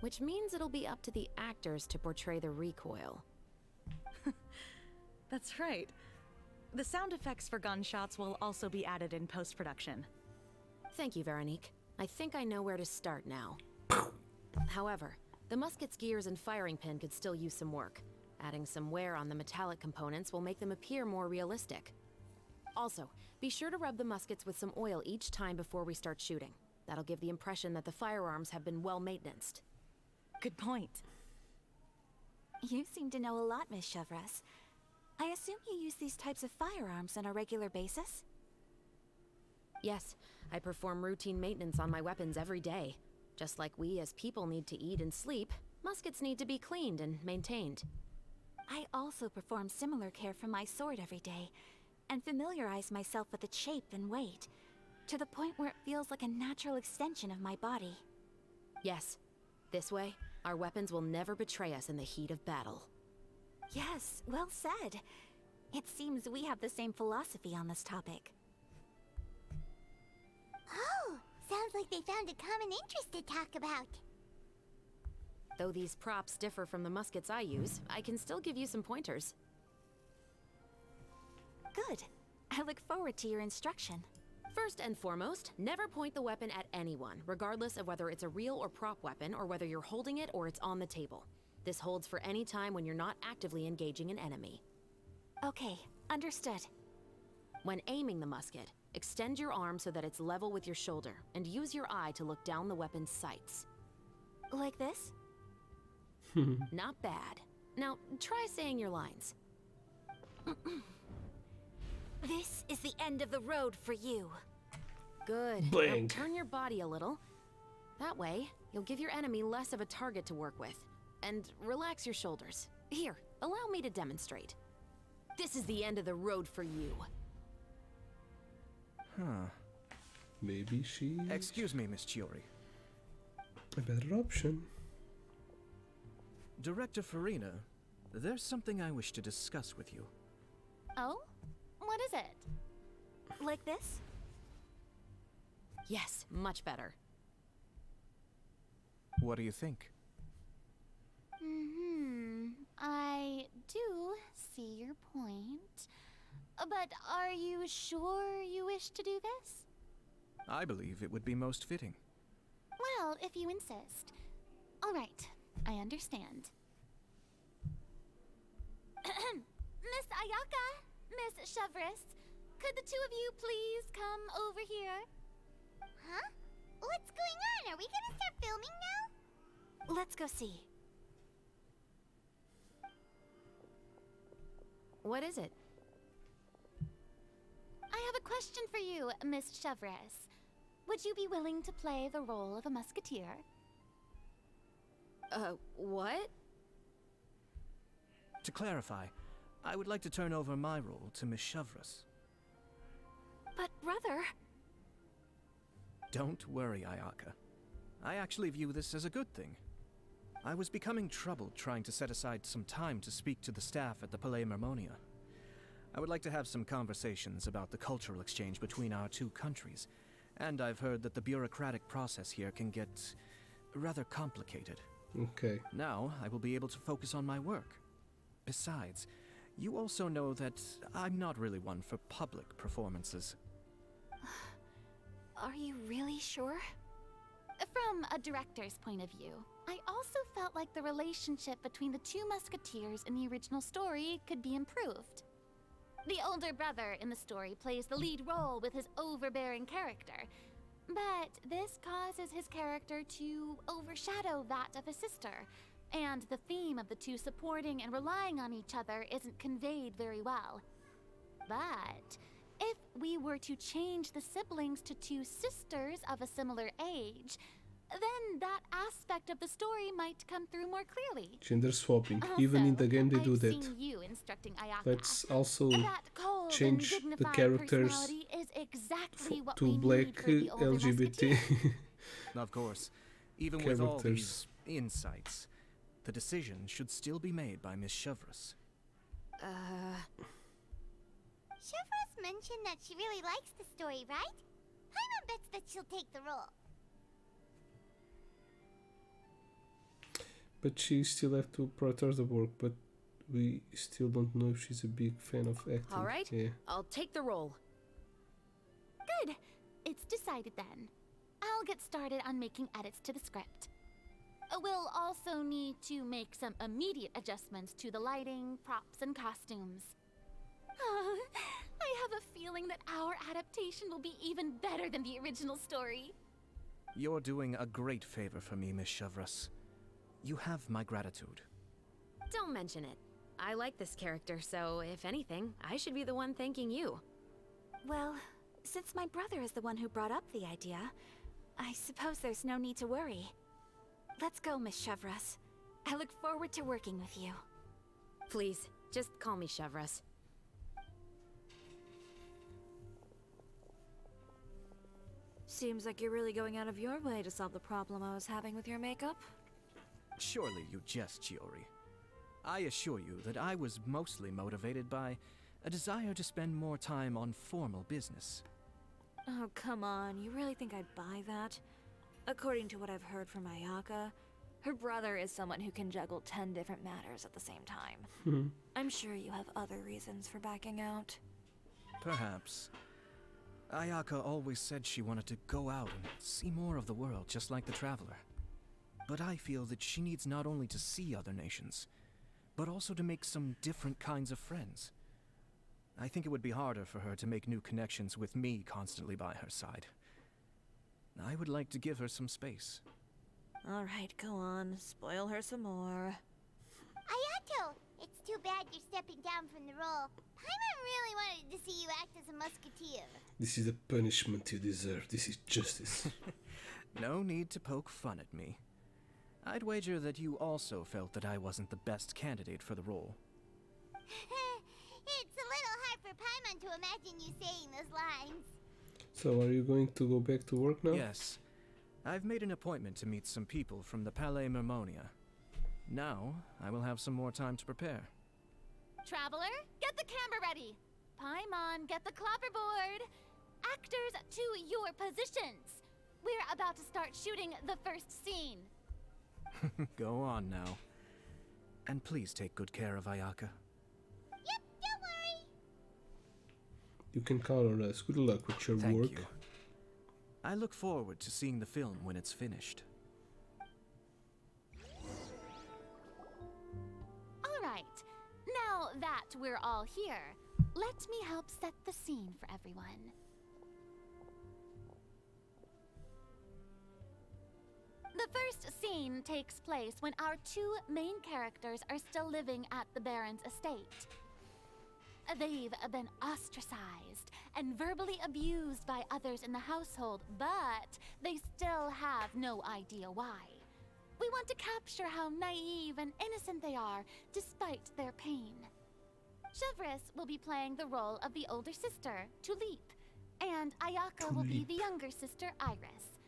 Which means it'll be up to the actors to portray the recoil. That's right. The sound effects for gunshots will also be added in post-production. Thank you, Veronique. I think I know where to start now. However, the musket's gears and firing pin could still use some work. Adding some wear on the metallic components will make them appear more realistic. Also, be sure to rub the muskets with some oil each time before we start shooting. That'll give the impression that the firearms have been well maintained. Good point. You seem to know a lot, Miss Chevres. I assume you use these types of firearms on a regular basis? Yes, I perform routine maintenance on my weapons every day. Just like we as people need to eat and sleep, muskets need to be cleaned and maintained. I also perform similar care for my sword every day, and familiarize myself with its shape and weight, to the point where it feels like a natural extension of my body. Yes. This way, our weapons will never betray us in the heat of battle. Yes, well said. It seems we have the same philosophy on this topic. Oh, sounds like they found a common interest to talk about. Though these props differ from the muskets I use, I can still give you some pointers. Good. I look forward to your instruction. First and foremost, never point the weapon at anyone, regardless of whether it's a real or prop weapon, or whether you're holding it or it's on the table. This holds for any time when you're not actively engaging an enemy. Okay, understood. When aiming the musket, extend your arm so that it's level with your shoulder, and use your eye to look down the weapon's sights. Like this? Not bad. Now, try saying your lines. This is the end of the road for you. Good. Bang. Now turn your body a little. That way, you'll give your enemy less of a target to work with. And relax your shoulders. Here, allow me to demonstrate. This is the end of the road for you. Huh. Maybe she... Excuse me, Miss Chiori. a better option. Director Farina, there's something I wish to discuss with you. Oh? What is it? Like this? Yes, much better. What do you think? I do see your point. But are you sure you wish to do this? I believe it would be most fitting. Well, if you insist. All right, I understand. Miss Ayaka, Miss Chevres, could the two of you please come over here? Huh? What's going on? Are we gonna start filming now? Let's go see. What is it? I have a question for you, Miss Chevres. Would you be willing to play the role of a musketeer? What? To clarify, I would like to turn over my role to Miss Chevres. But, brother... Don't worry, Ayaka. I actually view this as a good thing. I was becoming troubled trying to set aside some time to speak to the staff at the Palais Mermonia. I would like to have some conversations about the cultural exchange between our two countries, and I've heard that the bureaucratic process here can get rather complicated. Okay. Now, I will be able to focus on my work. Besides, you also know that I'm not really one for public performances. Are you really sure? From a director's point of view, I also felt like the relationship between the two musketeers in the original story could be improved. The older brother in the story plays the lead role with his overbearing character, but this causes his character to overshadow that of his sister, and the theme of the two supporting and relying on each other isn't conveyed very well. But if we were to change the siblings to two sisters of a similar age, then that aspect of the story might come through more clearly. Gender swapping. Also, Even in the game they do I've that. seen you instructing Ayaka. Let's also That cold change and the dignified characters personality is exactly what to we black need for the older LGBT. musketeer. Of course, even with all Characters. these insights, the decision should still be made by Miss Chevres. Chevres mentioned that she really likes the story, right? Paimon bets that she'll take the role. But she still have to prioritize the work, but we still don't know if she's a big fan of acting. All right, Yeah. I'll take the role. Good. It's decided then. I'll get started on making edits to the script. We'll also need to make some immediate adjustments to the lighting, props, and costumes. I have a feeling that our adaptation will be even better than the original story. You're doing a great favor for me, Miss Chevres. You have my gratitude. Don't mention it. I like this character, so if anything, I should be the one thanking you. Well, since my brother is the one who brought up the idea, I suppose there's no need to worry. Let's go, Miss Chevres. I look forward to working with you. Please, just call me Chevres. Seems like you're really going out of your way to solve the problem I was having with your makeup. Surely you jest, Chiori. I assure you that I was mostly motivated by a desire to spend more time on formal business. Oh, come on. You really think I'd buy that? According to what I've heard from Ayaka, her brother is someone who can juggle 10 different matters at the same time. I'm sure you have other reasons for backing out. Perhaps. Ayaka always said she wanted to go out and see more of the world, just like the Traveler. But I feel that she needs not only to see other nations, but also to make some different kinds of friends. I think it would be harder for her to make new connections with me constantly by her side. I would like to give her some space. Alright, go on. Spoil her some more. Ayato, it's too bad you're stepping down from the role. Paimon really wanted to see you act as a musketeer. This is the punishment you deserve. This is justice. No need to poke fun at me. I'd wager that you also felt that I wasn't the best candidate for the role. It's a little hard for Paimon to imagine you saying those lines. So, are you going to go back to work now? Yes. I've made an appointment to meet some people from the Palais Mermonia. Now, I will have some more time to prepare. Traveler, get the camera ready. Paimon, get the clapperboard. Actors to your positions. We're about to start shooting the first scene. Go on now. And please take good care of Ayaka. Yep, don't worry. You can count on us. Good luck with your Thank work. you. I look forward to seeing the film when it's finished. All right. Now, Now that we're all here, let me help set the scene for everyone. The first scene takes place when our two main characters are still living at the Baron's estate. They've been ostracized and verbally abused by others in the household, but they still have no idea why. We want to capture how naive and innocent they are, despite their pain. Chevris will be playing the role of the older sister, Tulip, and Ayaka will be the younger sister, Iris.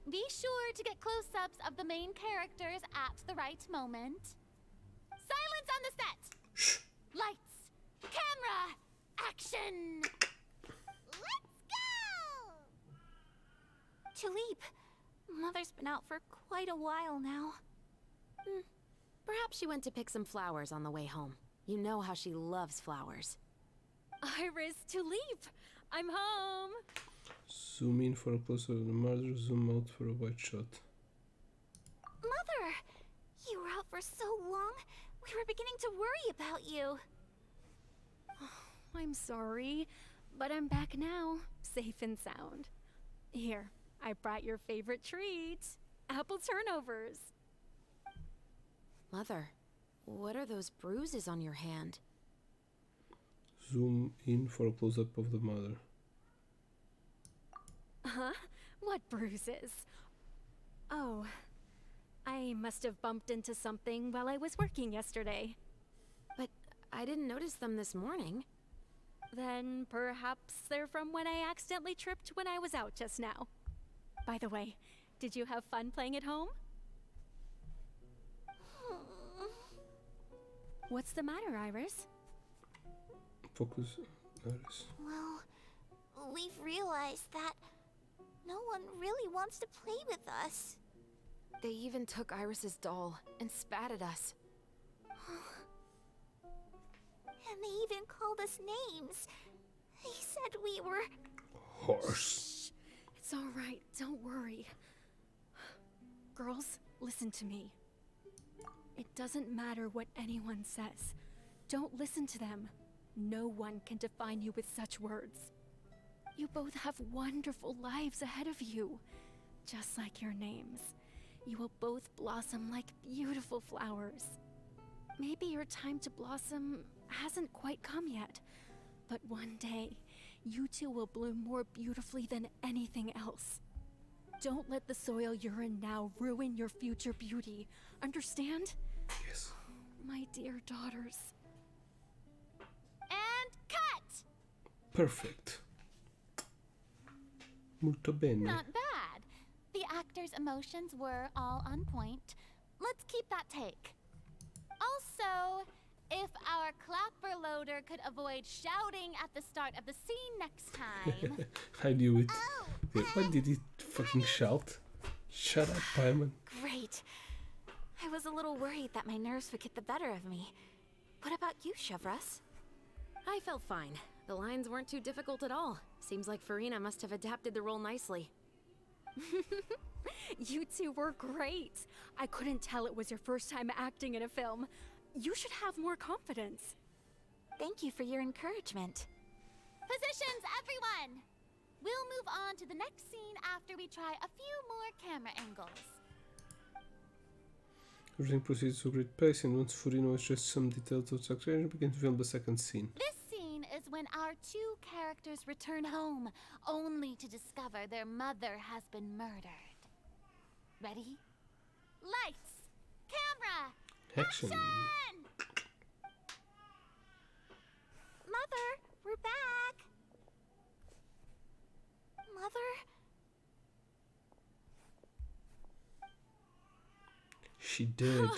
Be sure to get close-ups of the main characters at the right moment. Silence on the set! Shh. Lights, camera, action! Let's go! Tulip, Mother's been out for quite a while now. Perhaps she went to pick some flowers on the way home. You know how she loves flowers. Iris, Tulip! I'm home! Zoom in for a close-up of the murder, zoom out for a wide shot. Mother! You were out for so long, we were beginning to worry about you. I'm sorry, but I'm back now, safe and sound. Here, I brought your favorite treat, apple turnovers. Mother, what are those bruises on your hand? Zoom in for a close-up of the mother. Huh? What bruises? Oh, I must have bumped into something while I was working yesterday. But I didn't notice them this morning. Then perhaps they're from when I accidentally tripped when I was out just now. By the way, did you have fun playing at home? What's the matter, Iris? Focus, Iris. Well, we've realized that no one really wants to play with us. They even took Iris's doll and spat at us. And they even called us names. They said we were... Horse. Shh. It's all right, don't worry. Girls, listen to me. It doesn't matter what anyone says. Don't listen to them. No one can define you with such words. You both have wonderful lives ahead of you. Just like your names. You will both blossom like beautiful flowers. Maybe your time to blossom hasn't quite come yet, but one day, you two will bloom more beautifully than anything else. Don't let the soil you're in now ruin your future beauty. Understand? Yes. My dear daughters. And cut! Perfect. Molto bene. Not bad. The actors' emotions were all on point. Let's keep that take. Also, if our clapper loader could avoid shouting at the start of the scene next time. I knew it. Yeah, why did he fucking shout? Shut up, Paimon. Great. I was a little worried that my nerves would get the better of me. What about you, Chevris? I felt fine. The lines weren't too difficult at all. Seems like Farina must have adapted the role nicely. You two were great. I couldn't tell it was your first time acting in a film. You should have more confidence. Thank you for your encouragement. Positions, everyone! We'll move on to the next scene after we try a few more camera angles. Everything proceeds to great pace, and once Furino has just some details of succession, we begin to film the second scene. This scene is when our two characters return home, only to discover their mother has been murdered. Ready? Lights! Camera! Action! Mother, we're back. Mother? She did.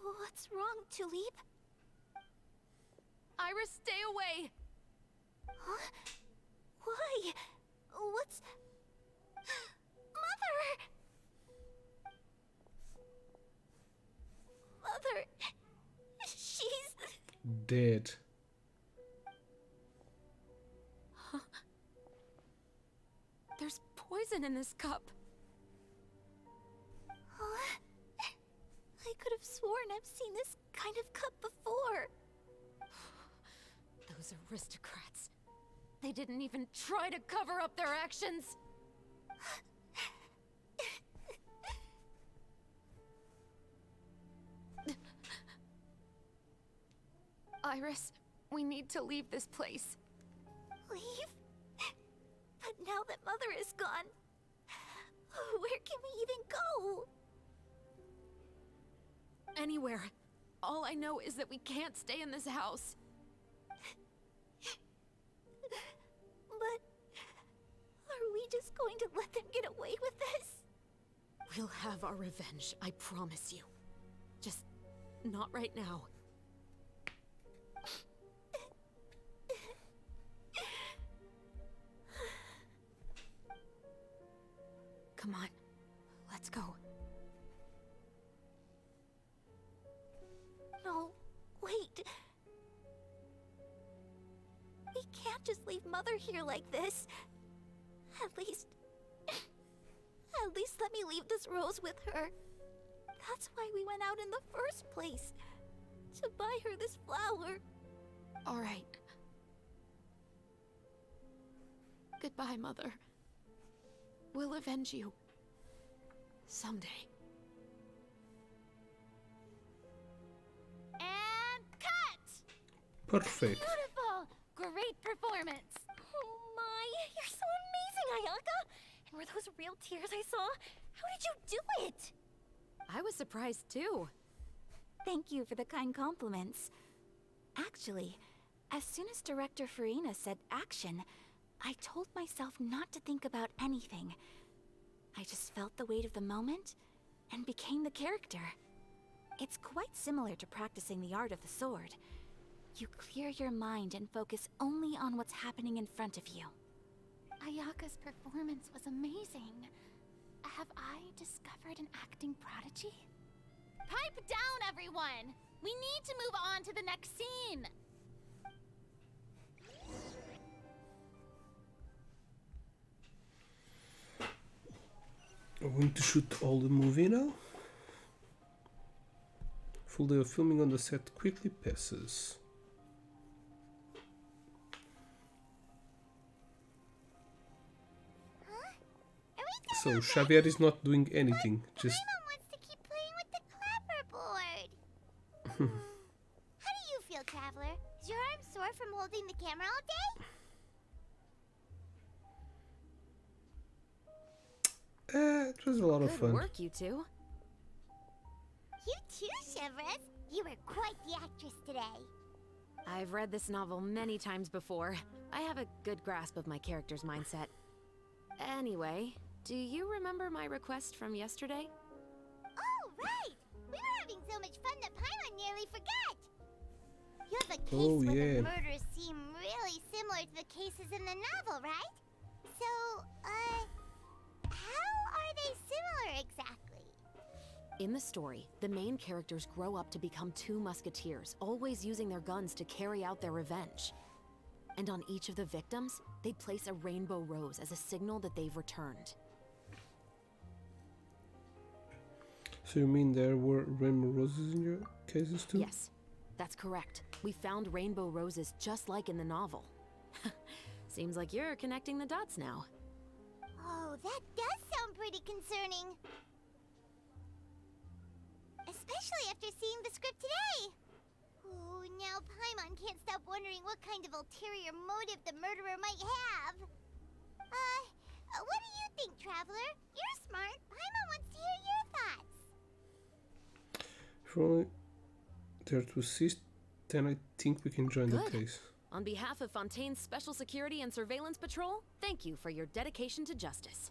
What's wrong, Tulip? Iris, stay away! Huh? Why? What's... Mother! Mother... She's... Dead. There's poison in this cup. I could have sworn I've seen this kind of cup before. Those aristocrats. They didn't even try to cover up their actions. Iris, we need to leave this place. Leave? But now that Mother is gone, where can we even go? Anywhere. All I know is that we can't stay in this house. But are we just going to let them get away with this? We'll have our revenge, I promise you. Just not right now. Come on, let's go. No, wait. We can't just leave Mother here like this. At least let me leave this rose with her. That's why we went out in the first place. To buy her this flower. All right. Goodbye, Mother. We'll avenge you. Someday. And cut! Perfect. Beautiful! Great performance! Oh my, you're so amazing, Ayaka! And were those real tears I saw? How did you do it? I was surprised too. Thank you for the kind compliments. Actually, as soon as Director Farina said action, I told myself not to think about anything. I just felt the weight of the moment and became the character. It's quite similar to practicing the art of the sword. You clear your mind and focus only on what's happening in front of you. Ayaka's performance was amazing. Have I discovered an acting prodigy? Pipe down, everyone! We need to move on to the next scene! I'm going to shoot all the movie now. Full day of filming on the set quickly passes. So Xavier is not doing anything, just Paimon wants to keep playing with the clapperboard. How do you feel, Traveler? Is your arm sore from holding the camera all day? it was a lot of Good fun. work, you two. You too, Severus. You were quite the actress today. I've read this novel many times before. I have a good grasp of my character's mindset. Anyway, do you remember my request from yesterday? Oh, right! We were having so much fun that Paimon nearly forgot! You have a case Oh, where yeah. the murders seem really similar to the cases in the novel, right? So, how are they similar exactly? In the story, the main characters grow up to become two musketeers, always using their guns to carry out their revenge. And on each of the victims, they place a rainbow rose as a signal that they've returned. So you mean there were rainbow roses in your cases too? Yes, that's correct. We found rainbow roses just like in the novel. Seems like you're connecting the dots now. Oh, that does sound pretty concerning. Especially after seeing the script today. Ooh, now Paimon can't stop wondering what kind of ulterior motive the murderer might have. What do you think, Traveler? You're smart. Paimon wants to hear your thoughts. If only there to assist, then I think we can join the Good. case. On behalf of Fontaine's Special Security and Surveillance Patrol, thank you for your dedication to justice.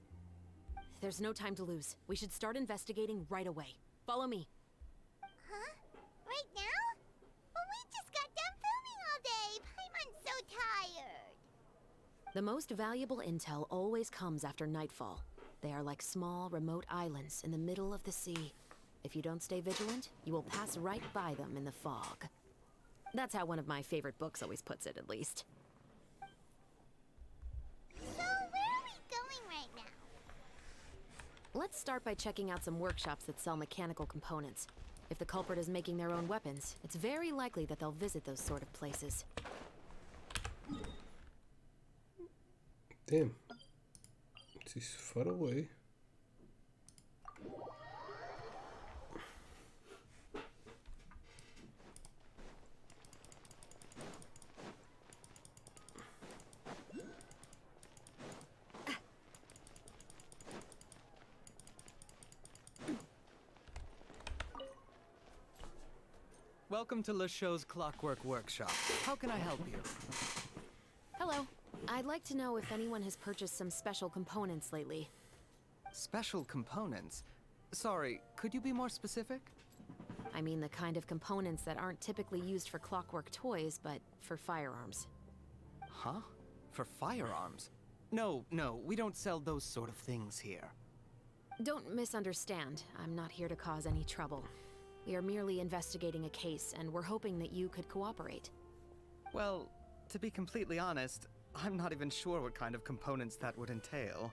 There's no time to lose. We should start investigating right away. Follow me. Huh? Right now? But we just got done filming all day. Paimon's so tired. The most valuable intel always comes after nightfall. They are like small, remote islands in the middle of the sea. If you don't stay vigilant, you will pass right by them in the fog. That's how one of my favorite books always puts it, at least. So, where are we going right now? Let's start by checking out some workshops that sell mechanical components. If the culprit is making their own weapons, it's very likely that they'll visit those sort of places. Damn. It is far away. Welcome to LeChaux's Clockwork Workshop. How can I help you? Hello. I'd like to know if anyone has purchased some special components lately. Special components? Sorry, could you be more specific? I mean the kind of components that aren't typically used for clockwork toys, but for firearms. Huh? For firearms? No, we don't sell those sort of things here. Don't misunderstand. I'm not here to cause any trouble. We are merely investigating a case, and we're hoping that you could cooperate. Well, to be completely honest, I'm not even sure what kind of components that would entail.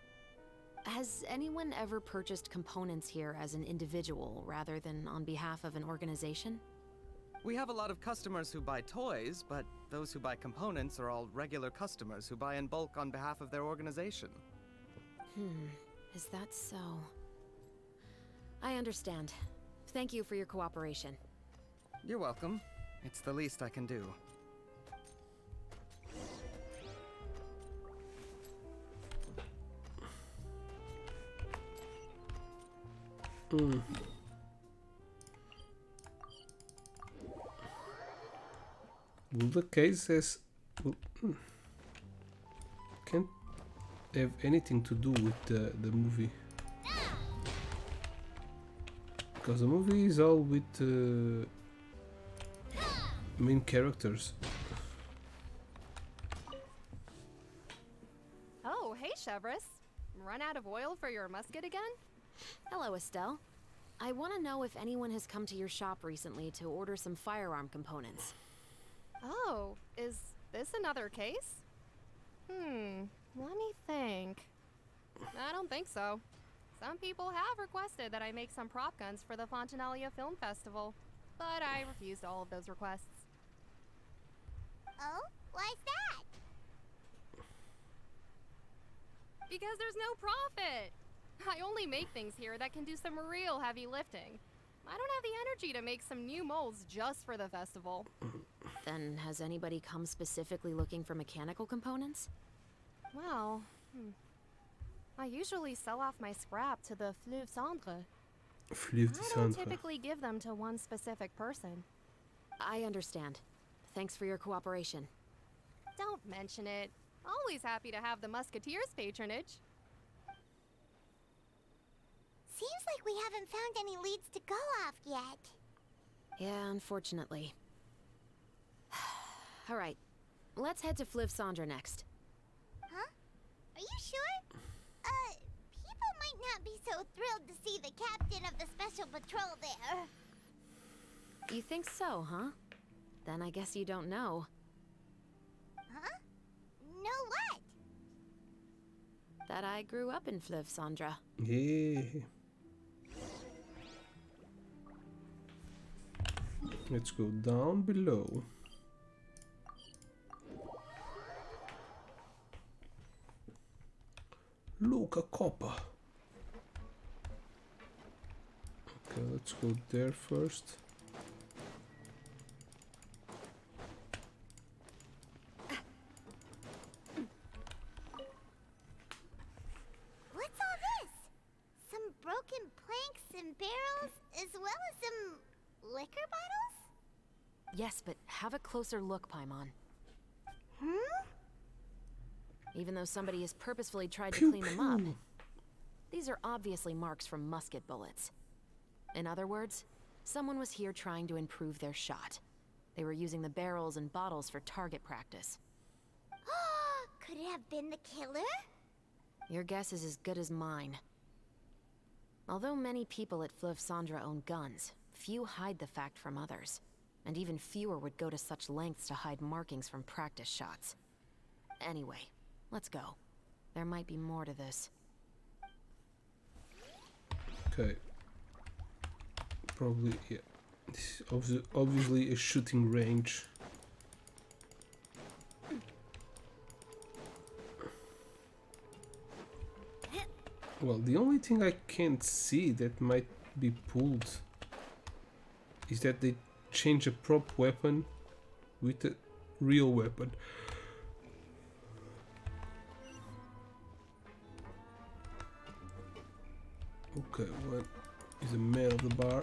Has anyone ever purchased components here as an individual rather than on behalf of an organization? We have a lot of customers who buy toys, but those who buy components are all regular customers who buy in bulk on behalf of their organization. Is that so? I understand. Thank you for your cooperation. You're welcome. It's the least I can do. Will the case can't have anything to do with the movie, because the movie is all with main characters. Oh, hey, Chevris. Run out of oil for your musket again? Hello, Estelle. I want to know if anyone has come to your shop recently to order some firearm components. Oh, is this another case? Let me think. I don't think so. Some people have requested that I make some prop guns for the Fontanalia Film Festival, but I refused all of those requests. Oh? Why's that? Because there's no profit! I only make things here that can do some real heavy lifting. I don't have the energy to make some new molds just for the festival. Then has anybody come specifically looking for mechanical components? Well, I usually sell off my scrap to the Fleuve Cendre. Fleuve de I don't Cendre. typically give them to one specific person. I understand. Thanks for your cooperation. Don't mention it. Always happy to have the Musketeers' patronage. Seems like we haven't found any leads to go off yet. Yeah, unfortunately. Alright, let's head to Fleuve Cendre next. Huh? Are you sure? People might not be so thrilled to see the captain of the special patrol there. You think so, huh? Then I guess you don't know. Huh? Know what? That I grew up in Fleuve Cendre. Yeah. Let's go down below. Look, a copper. Okay, let's go there first. What's all this? Some broken planks and barrels, as well as some liquor bottles? Yes, but have a closer look, Paimon. Even though somebody has purposefully tried to clean them up, these are obviously marks from musket bullets. In other words, someone was here trying to improve their shot. They were using the barrels and bottles for target practice. Could it have been the killer? Your guess is as good as mine. Although many people at Fleuve Cendre own guns, few hide the fact from others. And even fewer would go to such lengths to hide markings from practice shots. Anyway, let's go. There might be more to this. Okay. Probably, yeah. This is obviously a shooting range. Well, the only thing I can't see that might be pulled is that they change a prop weapon with a real weapon. Okay, what is a man of the bar?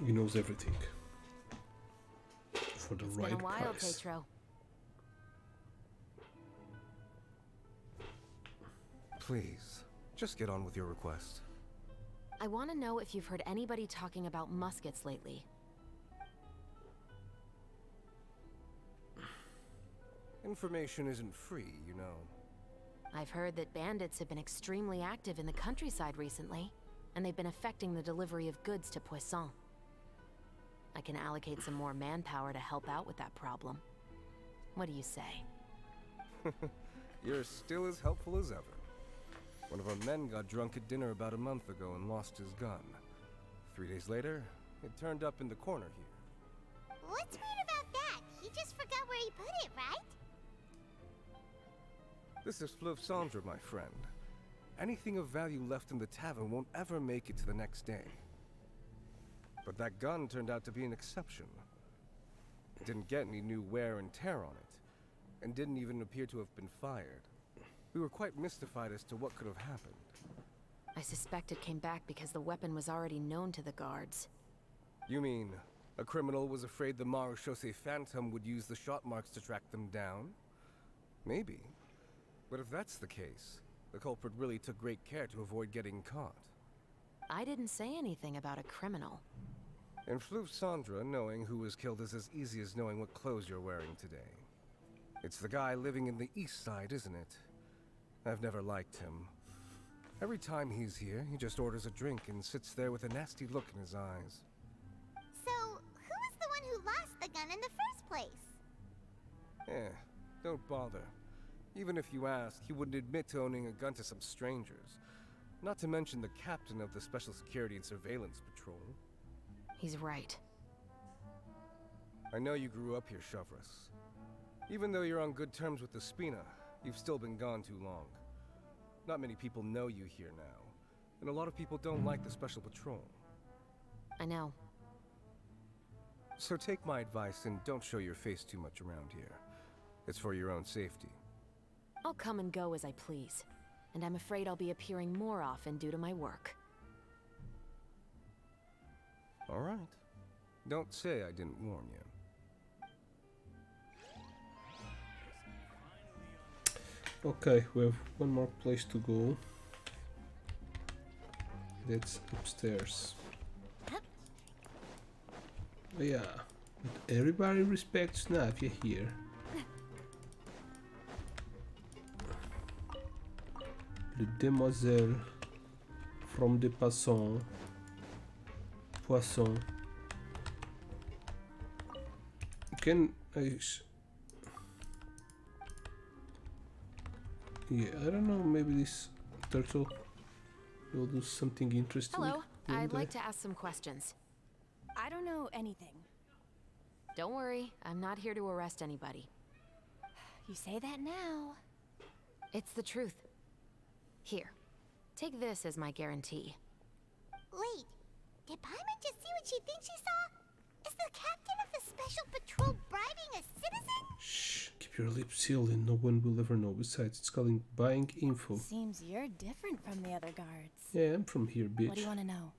He knows everything. For the right It's been a while, price. Tetro. Please, just get on with your request. I want to know if you've heard anybody talking about muskets lately. Information isn't free, you know. I've heard that bandits have been extremely active in the countryside recently, and they've been affecting the delivery of goods to Poisson. I can allocate some more manpower to help out with that problem. What do you say? You're still as helpful as ever. One of our men got drunk at dinner about a month ago and lost his gun. 3 days later, it turned up in the corner here. What's weird about that? He just forgot where he put it, right? This is Feliz, my friend. Anything of value left in the tavern won't ever make it to the next day. But that gun turned out to be an exception. It didn't get any new wear and tear on it, and didn't even appear to have been fired. We were quite mystified as to what could have happened. I suspect it came back because the weapon was already known to the guards. You mean, a criminal was afraid the Marechaussee Phantom would use the shot marks to track them down? Maybe. But if that's the case, the culprit really took great care to avoid getting caught. I didn't say anything about a criminal. And Feliz Sandra, knowing who was killed is as easy as knowing what clothes you're wearing today. It's the guy living in the east side, isn't it? I've never liked him. Every time he's here, he just orders a drink and sits there with a nasty look in his eyes. So, who was the one who lost the gun in the first place? Don't bother. Even if you ask, he wouldn't admit to owning a gun to some strangers. Not to mention the captain of the Special Security and Surveillance Patrol. He's right. I know you grew up here, Shovris. Even though you're on good terms with the Spina, you've still been gone too long. Not many people know you here now, and a lot of people don't like the Special Patrol. I know. So take my advice and don't show your face too much around here. It's for your own safety. I'll come and go as I please, and I'm afraid I'll be appearing more often due to my work. All right. Don't say I didn't warn you. Okay, we have one more place to go. That's upstairs. Oh, yeah, but everybody respects Navia here. Le demoiselle from the Poisson. Can I? Yeah, I don't know. Maybe this turtle will do something interesting. Hello, I'd one like day. to ask some questions. I don't know anything. Don't worry, I'm not here to arrest anybody. You say that now. It's the truth. Here, take this as my guarantee. Wait, did Paimon just see what she thinks she saw? Is the captain of the Special Patrol bribing a citizen? Shh, keep your lips sealed and no one will ever know. Besides, it's calling buying info. Seems you're different from the other guards. Yeah, I'm from here, bitch. What do you want to know?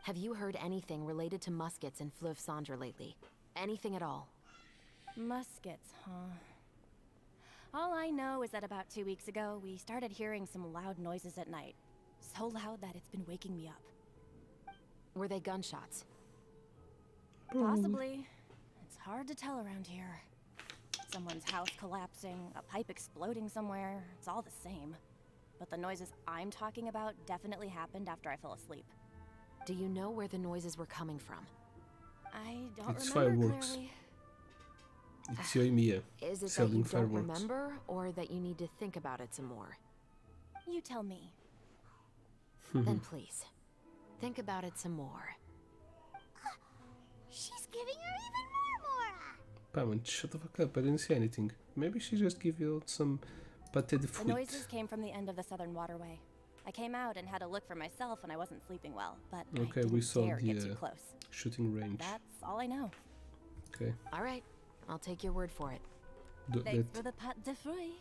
Have you heard anything related to muskets in Fleuve Cendre lately? Anything at all? Muskets, huh? All I know is that about 2 weeks ago, we started hearing some loud noises at night. So loud that it's been waking me up. Were they gunshots? Possibly. It's hard to tell around here. Someone's house collapsing, a pipe exploding somewhere, it's all the same. But the noises I'm talking about definitely happened after I fell asleep. Do you know where the noises were coming from? I don't It's remember fireworks. clearly. It's Yoimiya Is it that selling you don't fireworks. remember, or that you need to think about it some more? You tell me. Then please, think about it some more. She's giving her even more Mora. Paimon, shut the fuck up. I didn't say anything. Maybe she just give you some pâté de The fruit. noises came from the end of the southern waterway. I came out and had a look for myself when I wasn't sleeping well, but Okay, I didn't we saw dare get too the close. shooting range. That's all I know. Okay. All right, I'll take your word for it. Thanks for the pâté de fruit.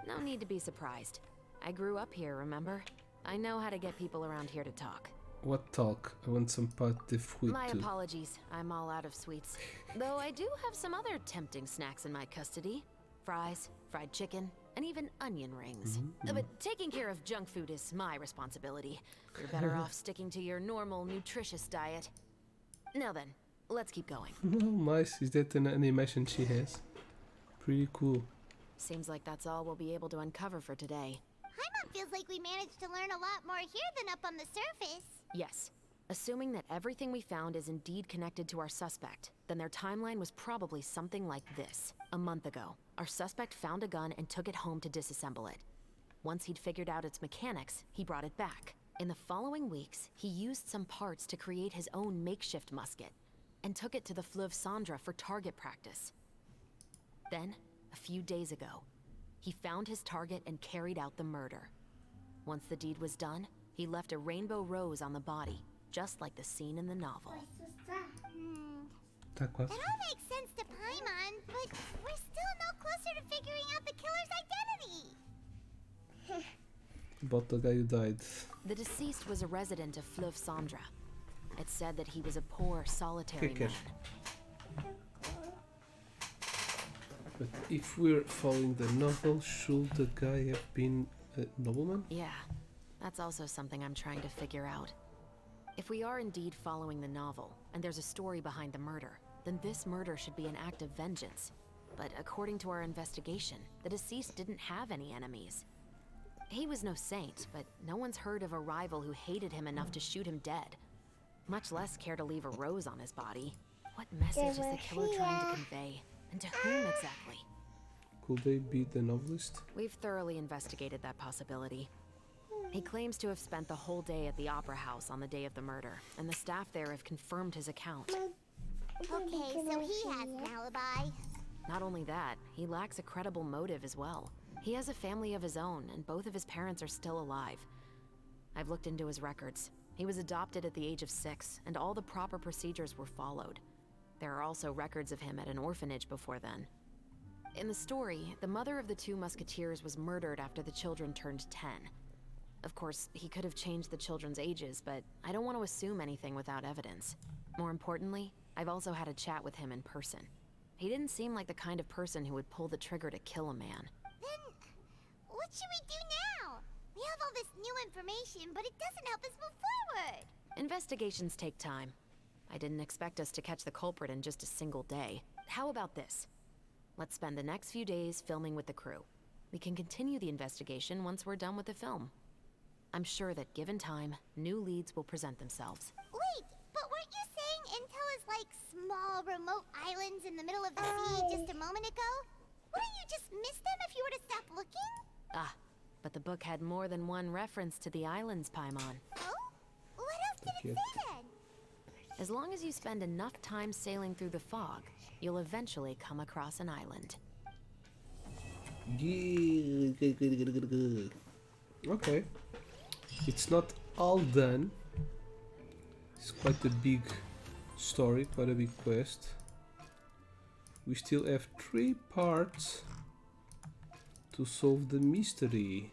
No need to be surprised. I grew up here, remember? I know how to get people around here to talk. What talk? I want some pâté de fruit My too. apologies, I'm all out of sweets. Though I do have some other tempting snacks in my custody. Fries, fried chicken, and even onion rings. But taking care of junk food is my responsibility. You're better off sticking to your normal, nutritious diet. Now then, let's keep going. Oh, nice. Is that an animation she has? Pretty cool. Seems like that's all we'll be able to uncover for today. Paimon feels like we managed to learn a lot more here than up on the surface. Yes. Assuming that everything we found is indeed connected to our suspect, then their timeline was probably something like this. A month ago, our suspect found a gun and took it home to disassemble it. Once he'd figured out its mechanics, he brought it back. In the following weeks, he used some parts to create his own makeshift musket, and took it to the Fleuve Sandra for target practice. Then, a few days ago, he found his target and carried out the murder. Once the deed was done, he left a rainbow rose on the body, just like the scene in the novel. That was. It all makes sense to Paimon, but we're still no closer to figuring out the killer's identity. About the guy who died. The deceased was a resident of Fleuve Sandra. It said that he was a poor, solitary man. But if we're following the novel, should the guy have been a nobleman? Yeah, that's also something I'm trying to figure out. If we are indeed following the novel, and there's a story behind the murder, then this murder should be an act of vengeance. But according to our investigation, the deceased didn't have any enemies. He was no saint, but no one's heard of a rival who hated him enough to shoot him dead. Much less care to leave a rose on his body. What message is the killer trying to convey? And to whom exactly? Could they be the novelist? We've thoroughly investigated that possibility. He claims to have spent the whole day at the Opera House on the day of the murder, and the staff there have confirmed his account. Okay, so he has an alibi. Not only that, he lacks a credible motive as well. He has a family of his own, and both of his parents are still alive. I've looked into his records. He was adopted at the age of 6, and all the proper procedures were followed. There are also records of him at an orphanage before then. In the story, the mother of the 2 musketeers was murdered after the children turned 10. Of course, he could have changed the children's ages, but I don't want to assume anything without evidence. More importantly, I've also had a chat with him in person. He didn't seem like the kind of person who would pull the trigger to kill a man. Then, what should we do now? We have all this new information, but it doesn't help us move forward. Investigations take time. I didn't expect us to catch the culprit in just a single day. How about this? Let's spend the next few days filming with the crew. We can continue the investigation once we're done with the film. I'm sure that given time, new leads will present themselves. Wait, but weren't you saying Intel is like small, remote islands in the middle of the sea just a moment ago? Wouldn't you just miss them if you were to stop looking? Ah, but the book had more than one reference to the islands, Paimon. Oh? What else did it say then? As long as you spend enough time sailing through the fog, you'll eventually come across an island. Okay. It's not all done. It's quite a big story, quite a big quest. We still have 3 parts to solve the mystery.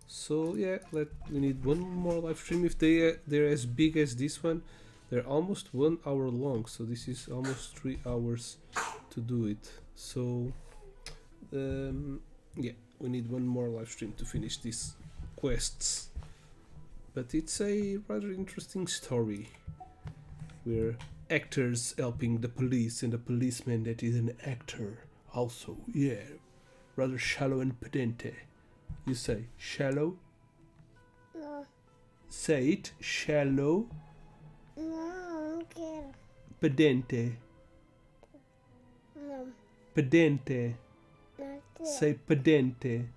So yeah, we need one more live stream. If they're as big as this one, they're almost 1 hour long, so this is almost 3 hours to do it. So yeah, we need one more live stream to finish these quests. But it's a rather interesting story, where actors helping the police and a policeman that is an actor also. Yeah, rather shallow and pedante. You say shallow? No. Say it, shallow. No, quiero. Pedante. No. Pedante. No Sei pedente.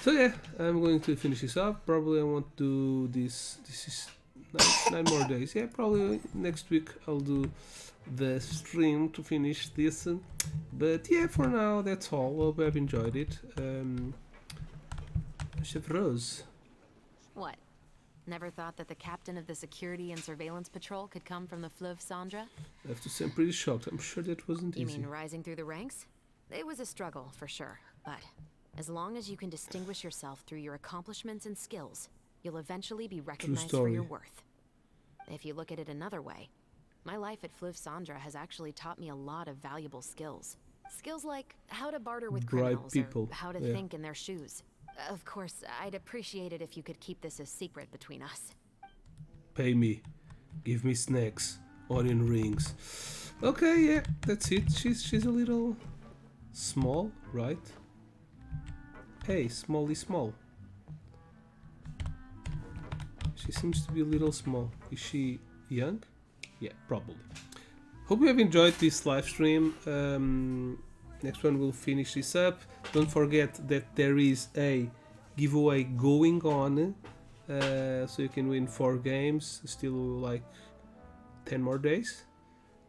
So yeah, I'm going to finish this up. Probably I want to do this. This is 9 more days. Yeah, probably next week I'll do the stream to finish this. But yeah, for now that's all. Hope I've enjoyed it. Chef Rose. What? Never thought that the captain of the security and surveillance patrol could come from the Feliz Sandra? I have to say I'm pretty shocked. I'm sure that wasn't You easy. mean rising through the ranks? It was a struggle, for sure. But as long as you can distinguish yourself through your accomplishments and skills, you'll eventually be recognized for your worth. If you look at it another way, my life at Feliz Sandra has actually taught me a lot of valuable skills. Skills like how to barter with criminals or how to think in their shoes. Of course, I'd appreciate it if you could keep this a secret between us. Pay me. Give me snacks. Onion rings. Okay, yeah, that's it. She's a little small, right? Hey, smally small. She seems to be a little small. Is she young? Yeah, probably. Hope you have enjoyed this live stream. Next one we'll finish this up. Don't forget that there is a giveaway going on, so you can win 4 games. Still like 10 more days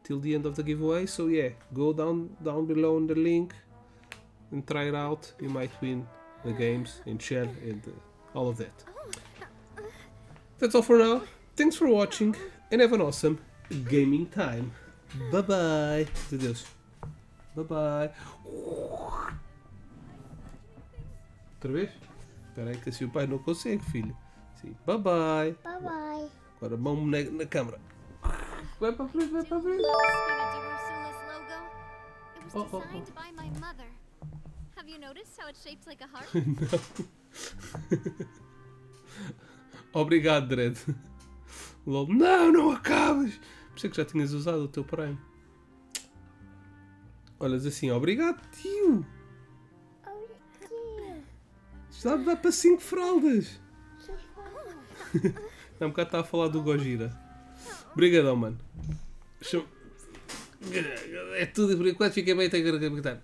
till the end of the giveaway. So yeah, go down below on the link and try it out. You might win the games and share and all of that. That's all for now. Thanks for watching and have an awesome gaming time. Bye bye. Adeus. Bye bye. Outra vez? Espera aí que assim o pai não consegue, filho. Sim. Bye bye. Bye bye. Agora mão na câmera. Vai para frente, vai para frente. It was designed by my mother. Have you noticed how it's shaped like a heart? Não. Obrigado, Dredd. Lol. Não, não acabes. Pensei que já tinhas usado o teu Prime. Olhas assim, obrigado, tio. Já dá para 5 fraldas. Há um bocado estava a falar do Gojira. Obrigadão, mano. É tudo por enquanto. Fiquem bem, tenho que aguentar.